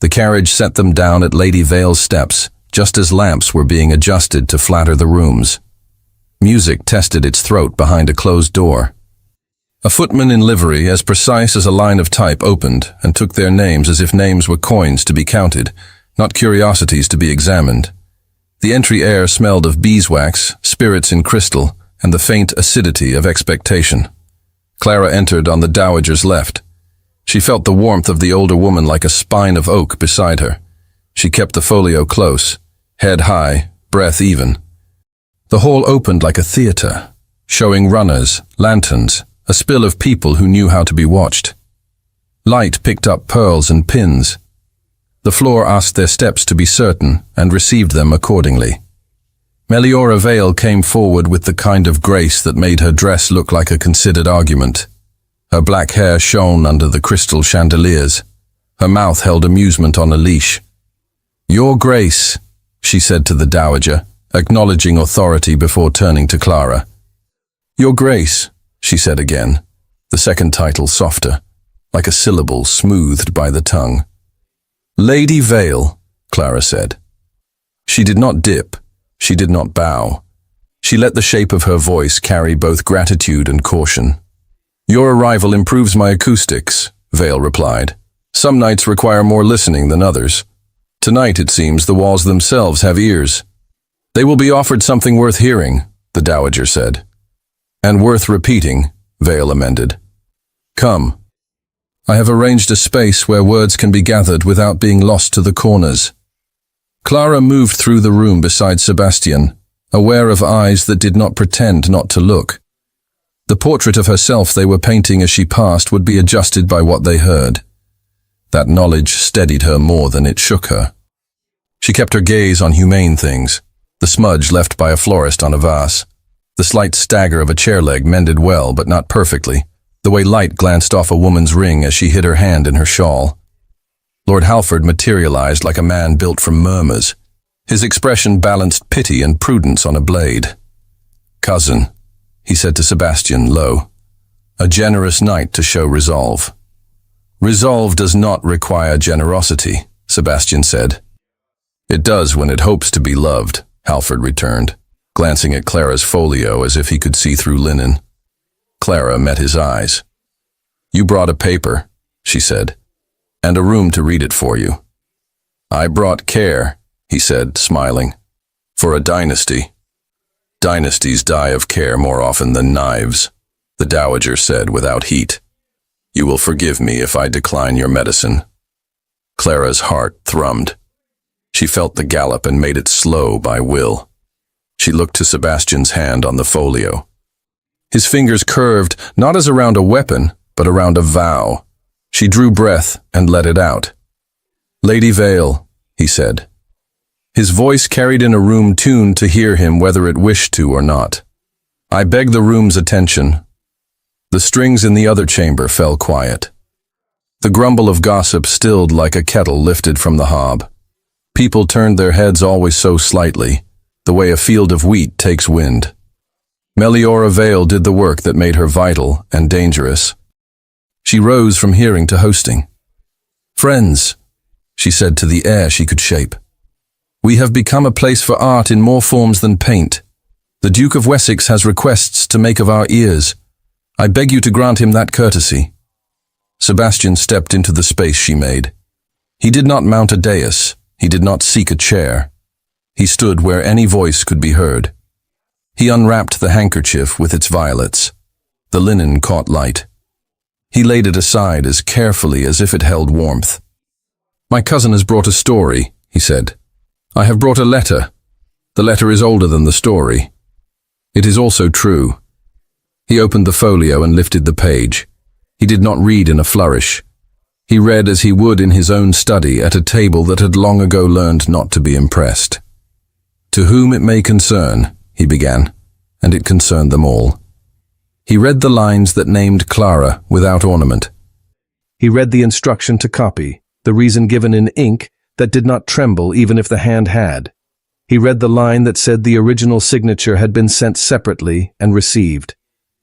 The carriage set them down at Lady Vale's steps, just as lamps were being adjusted to flatter the rooms. Music tested its throat behind a closed door. A footman in livery, as precise as a line of type, opened and took their names as if names were coins to be counted, not curiosities to be examined. The entry air smelled of beeswax, spirits in crystal, and the faint acidity of expectation. Clara entered on the dowager's left. She felt the warmth of the older woman like a spine of oak beside her. She kept the folio close, head high, breath even. The hall opened like a theater, showing runners, lanterns, a spill of people who knew how to be watched. Light picked up pearls and pins. The floor asked their steps to be certain and received them accordingly. Meliora Vale came forward with the kind of grace that made her dress look like a considered argument. Her black hair shone under the crystal chandeliers. Her mouth held amusement on a leash. "Your Grace," she said to the dowager, acknowledging authority before turning to Clara. "Your Grace," she said again, the second title softer, like a syllable smoothed by the tongue. "Lady Vale," Clara said. She did not dip. She did not bow. She let the shape of her voice carry both gratitude and caution. "Your arrival improves my acoustics," Vale replied. "Some nights require more listening than others. Tonight, it seems, the walls themselves have ears." "They will be offered something worth hearing," the dowager said. And worth repeating, Vale amended. Come. I have arranged a space where words can be gathered without being lost to the corners. Clara moved through the room beside Sebastian, aware of eyes that did not pretend not to look. The portrait of herself they were painting as she passed would be adjusted by what they heard. That knowledge steadied her more than it shook her. She kept her gaze on humane things, the smudge left by a florist on a vase, the slight stagger of a chair leg mended well but not perfectly, the way light glanced off a woman's ring as she hid her hand in her shawl. Lord Halford materialized like a man built from murmurs. His expression balanced pity and prudence on a blade. Cousin, he said to Sebastian low, a generous knight to show resolve. Resolve does not require generosity, Sebastian said. It does when it hopes to be loved, Halford returned, glancing at Clara's folio as if he could see through linen. Clara met his eyes. You brought a paper, she said, and a room to read it for you. I brought care, he said, smiling, for a dynasty. Dynasties die of care more often than knives, the dowager said without heat. You will forgive me if I decline your medicine. Clara's heart thrummed. She felt the gallop and made it slow by will. She looked to Sebastian's hand on the folio. His fingers curved, not as around a weapon, but around a vow. She drew breath and let it out. Lady Vale, he said. His voice carried in a room tuned to hear him whether it wished to or not. I beg the room's attention. The strings in the other chamber fell quiet. The grumble of gossip stilled like a kettle lifted from the hob. People turned their heads always so slightly, the way a field of wheat takes wind. Meliora Vale did the work that made her vital and dangerous. She rose from hearing to hosting. Friends, she said to the air she could shape. We have become a place for art in more forms than paint. The Duke of Wessex has requests to make of our ears. I beg you to grant him that courtesy. Sebastian stepped into the space she made. He did not mount a dais. He did not seek a chair. He stood where any voice could be heard. He unwrapped the handkerchief with its violets. The linen caught light. He laid it aside as carefully as if it held warmth. My cousin has brought a story, he said. I have brought a letter. The letter is older than the story. It is also true. He opened the folio and lifted the page. He did not read in a flourish. He read as he would in his own study at a table that had long ago learned not to be impressed. To whom it may concern, he began, and it concerned them all. He read the lines that named Clara without ornament. He read the instruction to copy, the reason given in ink that did not tremble even if the hand had. He read the line that said the original signature had been sent separately and received.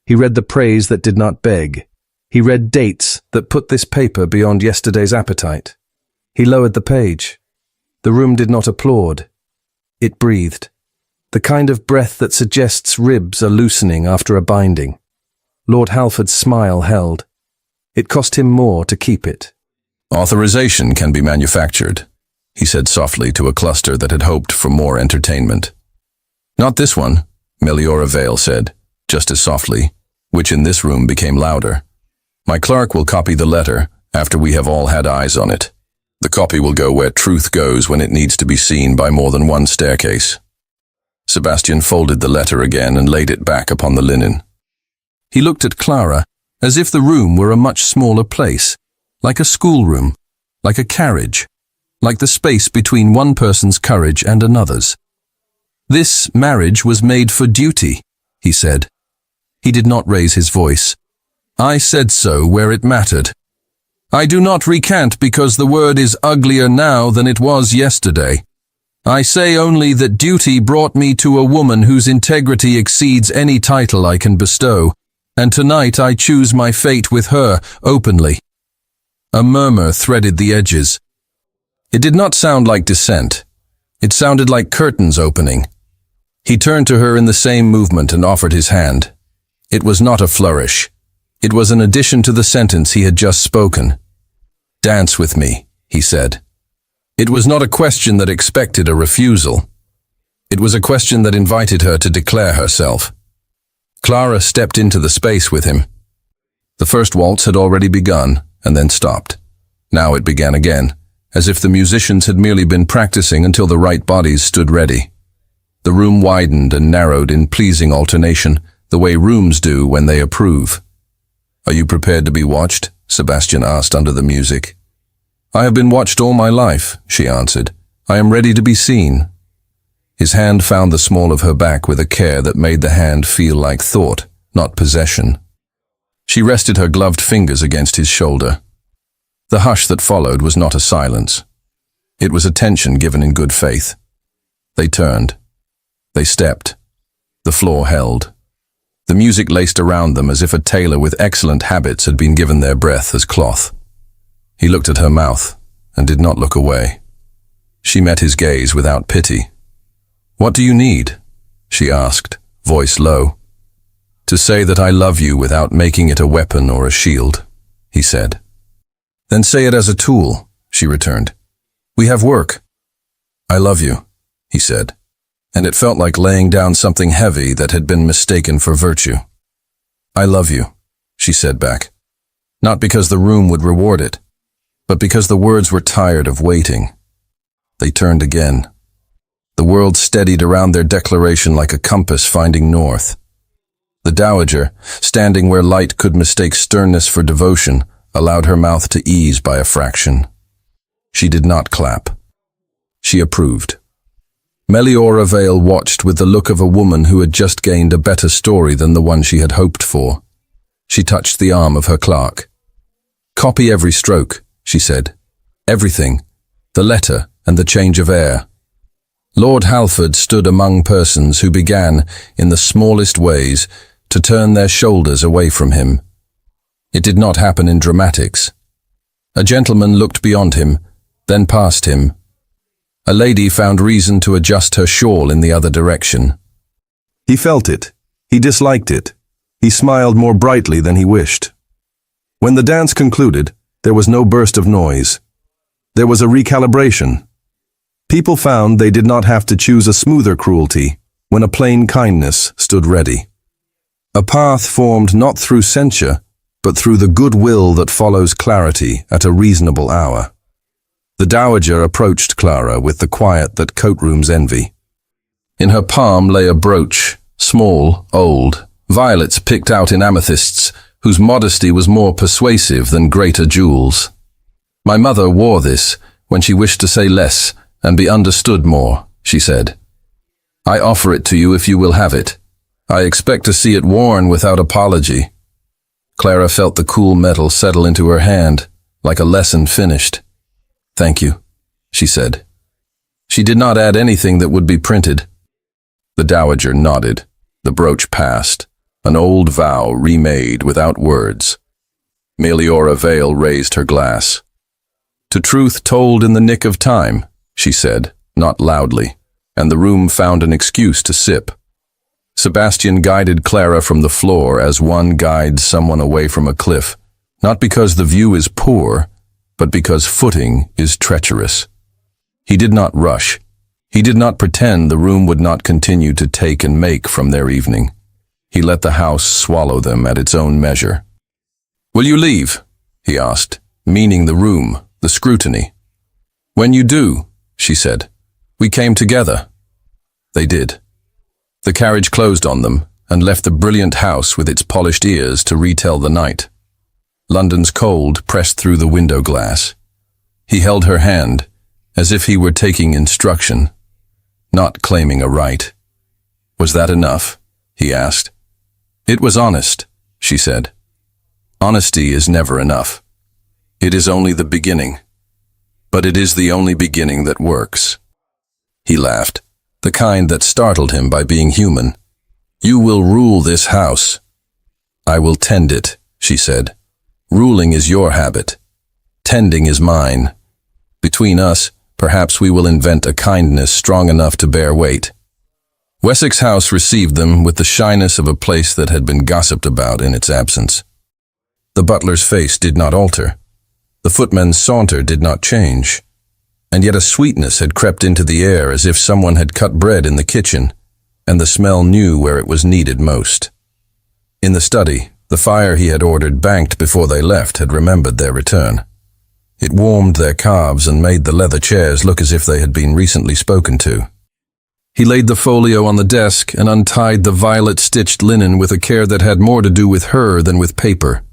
He read the praise that did not beg. He read dates that put this paper beyond yesterday's appetite. He lowered the page. The room did not applaud. It breathed. The kind of breath that suggests ribs are loosening after a binding. Lord Halford's smile held. It cost him more to keep it. Authorization can be manufactured, he said softly to a cluster that had hoped for more entertainment. Not this one, Meliora Vale said, just as softly, which in this room became louder. My clerk will copy the letter after we have all had eyes on it. The copy will go where truth goes when it needs to be seen by more than one staircase. Sebastian folded the letter again and laid it back upon the linen. He looked at Clara as if the room were a much smaller place, like a schoolroom, like a carriage, like the space between one person's courage and another's. This marriage was made for duty, he said. He did not raise his voice. I said so where it mattered. I do not recant because the word is uglier now than it was yesterday. I say only that duty brought me to a woman whose integrity exceeds any title I can bestow, and tonight I choose my fate with her openly. A murmur threaded the edges. It did not sound like dissent. It sounded like curtains opening. He turned to her in the same movement and offered his hand. It was not a flourish. It was an addition to the sentence he had just spoken. Dance with me, he said. It was not a question that expected a refusal. It was a question that invited her to declare herself. Clara stepped into the space with him. The first waltz had already begun and then stopped. Now it began again, as if the musicians had merely been practicing until the right bodies stood ready. The room widened and narrowed in pleasing alternation, the way rooms do when they approve. "Are you prepared to be watched?" Sebastian asked under the music. "I have been watched all my life," she answered. "I am ready to be seen." His hand found the small of her back with a care that made the hand feel like thought, not possession. She rested her gloved fingers against his shoulder. The hush that followed was not a silence. It was attention given in good faith. They turned. They stepped. The floor held. The music laced around them as if a tailor with excellent habits had been given their breath as cloth. He looked at her mouth and did not look away. She met his gaze without pity. "What do you need?" she asked, voice low. "To say that I love you without making it a weapon or a shield," he said. "Then say it as a tool," she returned. "We have work." "I love you," he said, and it felt like laying down something heavy that had been mistaken for virtue. "I love you," she said back, not because the room would reward it, but because the words were tired of waiting. They turned again. The world steadied around their declaration like a compass finding north. The dowager, standing where light could mistake sternness for devotion, allowed her mouth to ease by a fraction. She did not clap. She approved. Meliora Vale watched with the look of a woman who had just gained a better story than the one she had hoped for. She touched the arm of her clerk. "Copy every stroke," she said. "Everything. The letter and the change of air." Lord Halford stood among persons who began, in the smallest ways, to turn their shoulders away from him. It did not happen in dramatics. A gentleman looked beyond him, then past him. A lady found reason to adjust her shawl in the other direction. He felt it. He disliked it. He smiled more brightly than he wished. When the dance concluded, there was no burst of noise. There was a recalibration. People found they did not have to choose a smoother cruelty when a plain kindness stood ready. A path formed not through censure, but through the goodwill that follows clarity at a reasonable hour. The dowager approached Clara with the quiet that coatrooms envy. In her palm lay a brooch, small, old, violets picked out in amethysts, whose modesty was more persuasive than greater jewels. "My mother wore this when she wished to say less and be understood more," she said. "I offer it to you if you will have it. I expect to see it worn without apology." Clara felt the cool metal settle into her hand, like a lesson finished. "Thank you," she said. She did not add anything that would be printed. The dowager nodded. The brooch passed, an old vow remade without words. Meliora Vale raised her glass. "To truth told in the nick of time," she said, not loudly, and the room found an excuse to sip. Sebastian guided Clara from the floor as one guides someone away from a cliff, not because the view is poor, but because footing is treacherous. He did not rush. He did not pretend the room would not continue to take and make from their evening. He let the house swallow them at its own measure. "Will you leave?" he asked, meaning the room, the scrutiny. "When you do," she said, "we came together." They did. The carriage closed on them and left the brilliant house with its polished ears to retell the night. London's cold pressed through the window glass. He held her hand, as if he were taking instruction, not claiming a right. "Was that enough?" he asked. "It was honest," she said. "Honesty is never enough. It is only the beginning. But it is the only beginning that works." He laughed, the kind that startled him by being human. "You will rule this house." "I will tend it," she said. "Ruling is your habit. Tending is mine. Between us, perhaps we will invent a kindness strong enough to bear weight." Wessex House received them with the shyness of a place that had been gossiped about in its absence. The butler's face did not alter. The footman's saunter did not change. And yet a sweetness had crept into the air as if someone had cut bread in the kitchen, and the smell knew where it was needed most. In the study, the fire he had ordered banked before they left had remembered their return. It warmed their calves and made the leather chairs look as if they had been recently spoken to. He laid the folio on the desk and untied the violet-stitched linen with a care that had more to do with her than with paper.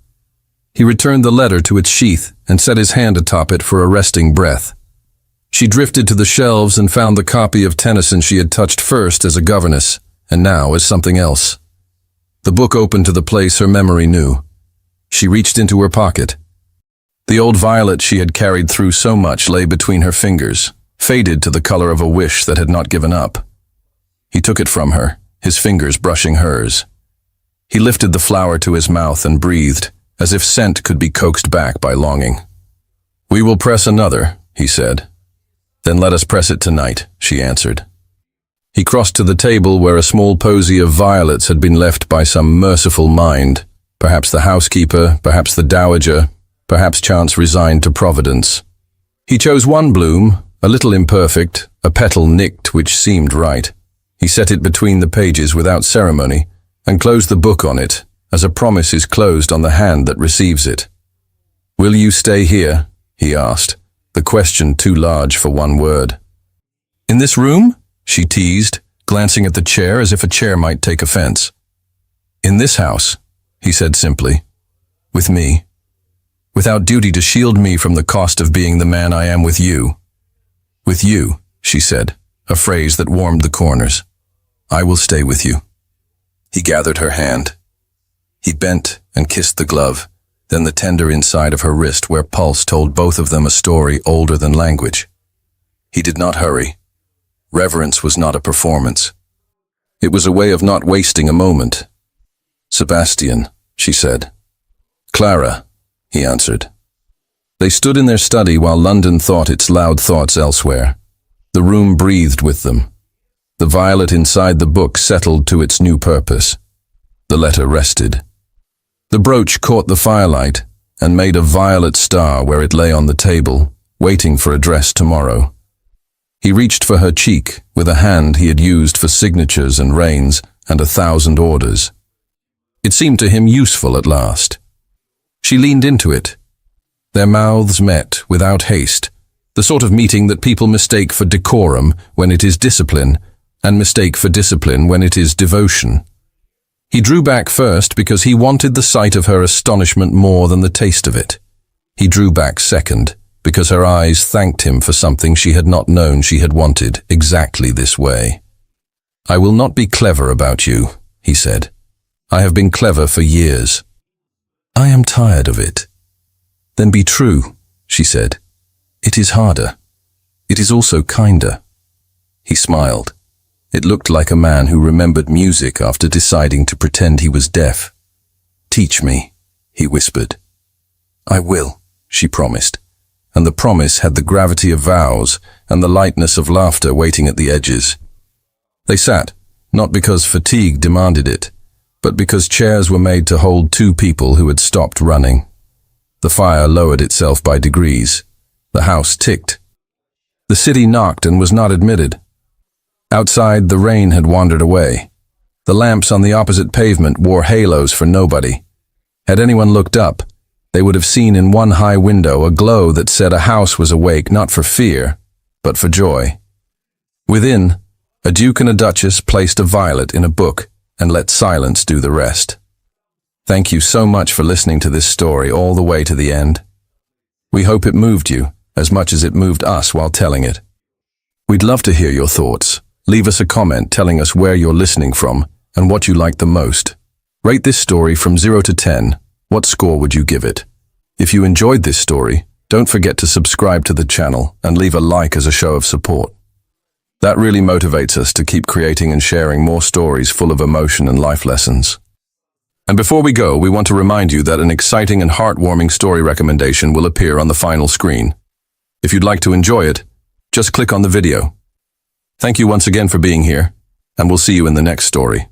He returned the letter to its sheath and set his hand atop it for a resting breath. She drifted to the shelves and found the copy of Tennyson she had touched first as a governess, and now as something else. The book opened to the place her memory knew. She reached into her pocket. The old violet she had carried through so much lay between her fingers, faded to the color of a wish that had not given up. He took it from her, his fingers brushing hers. He lifted the flower to his mouth and breathed, as if scent could be coaxed back by longing. "We will press another," he said. "Then let us press it tonight," she answered. He crossed to the table where a small posy of violets had been left by some merciful mind, perhaps the housekeeper, perhaps the dowager, perhaps chance resigned to providence. He chose one bloom, a little imperfect, a petal nicked which seemed right. He set it between the pages without ceremony and closed the book on it, as a promise is closed on the hand that receives it. "Will you stay here?" he asked, the question too large for one word. "In this room?" she teased, glancing at the chair as if a chair might take offense. "In this house," he said simply. "With me. Without duty to shield me from the cost of being the man I am with you." "With you," she said, a phrase that warmed the corners. "I will stay with you." He gathered her hand. He bent and kissed the glove, then the tender inside of her wrist where pulse told both of them a story older than language. He did not hurry. Reverence was not a performance. It was a way of not wasting a moment. "Sebastian," she said. "Clara," he answered. They stood in their study while London thought its loud thoughts elsewhere. The room breathed with them. The violet inside the book settled to its new purpose. The letter rested. The brooch caught the firelight and made a violet star where it lay on the table, waiting for address tomorrow. He reached for her cheek with a hand he had used for signatures and reins and 1,000 orders. It seemed to him useful at last. She leaned into it. Their mouths met without haste, the sort of meeting that people mistake for decorum when it is discipline, and mistake for discipline when it is devotion. He drew back first because he wanted the sight of her astonishment more than the taste of it. He drew back second because her eyes thanked him for something she had not known she had wanted exactly this way. "I will not be clever about you," he said. "I have been clever for years. I am tired of it." "Then be true," she said. "It is harder. It is also kinder." He smiled. It looked like a man who remembered music after deciding to pretend he was deaf. "Teach me," he whispered. "I will," she promised, and the promise had the gravity of vows and the lightness of laughter waiting at the edges. They sat, not because fatigue demanded it, but because chairs were made to hold two people who had stopped running. The fire lowered itself by degrees. The house ticked. The city knocked and was not admitted. Outside, the rain had wandered away. The lamps on the opposite pavement wore halos for nobody. Had anyone looked up, they would have seen in one high window a glow that said a house was awake not for fear, but for joy. Within, a duke and a duchess placed a violet in a book and let silence do the rest. Thank you so much for listening to this story all the way to the end. We hope it moved you as much as it moved us while telling it. We'd love to hear your thoughts. Leave us a comment telling us where you're listening from and what you liked the most. Rate this story from 0 to 10. What score would you give it? If you enjoyed this story, don't forget to subscribe to the channel and leave a like as a show of support. That really motivates us to keep creating and sharing more stories full of emotion and life lessons. And before we go, we want to remind you that an exciting and heartwarming story recommendation will appear on the final screen. If you'd like to enjoy it, just click on the video. Thank you once again for being here, and we'll see you in the next story.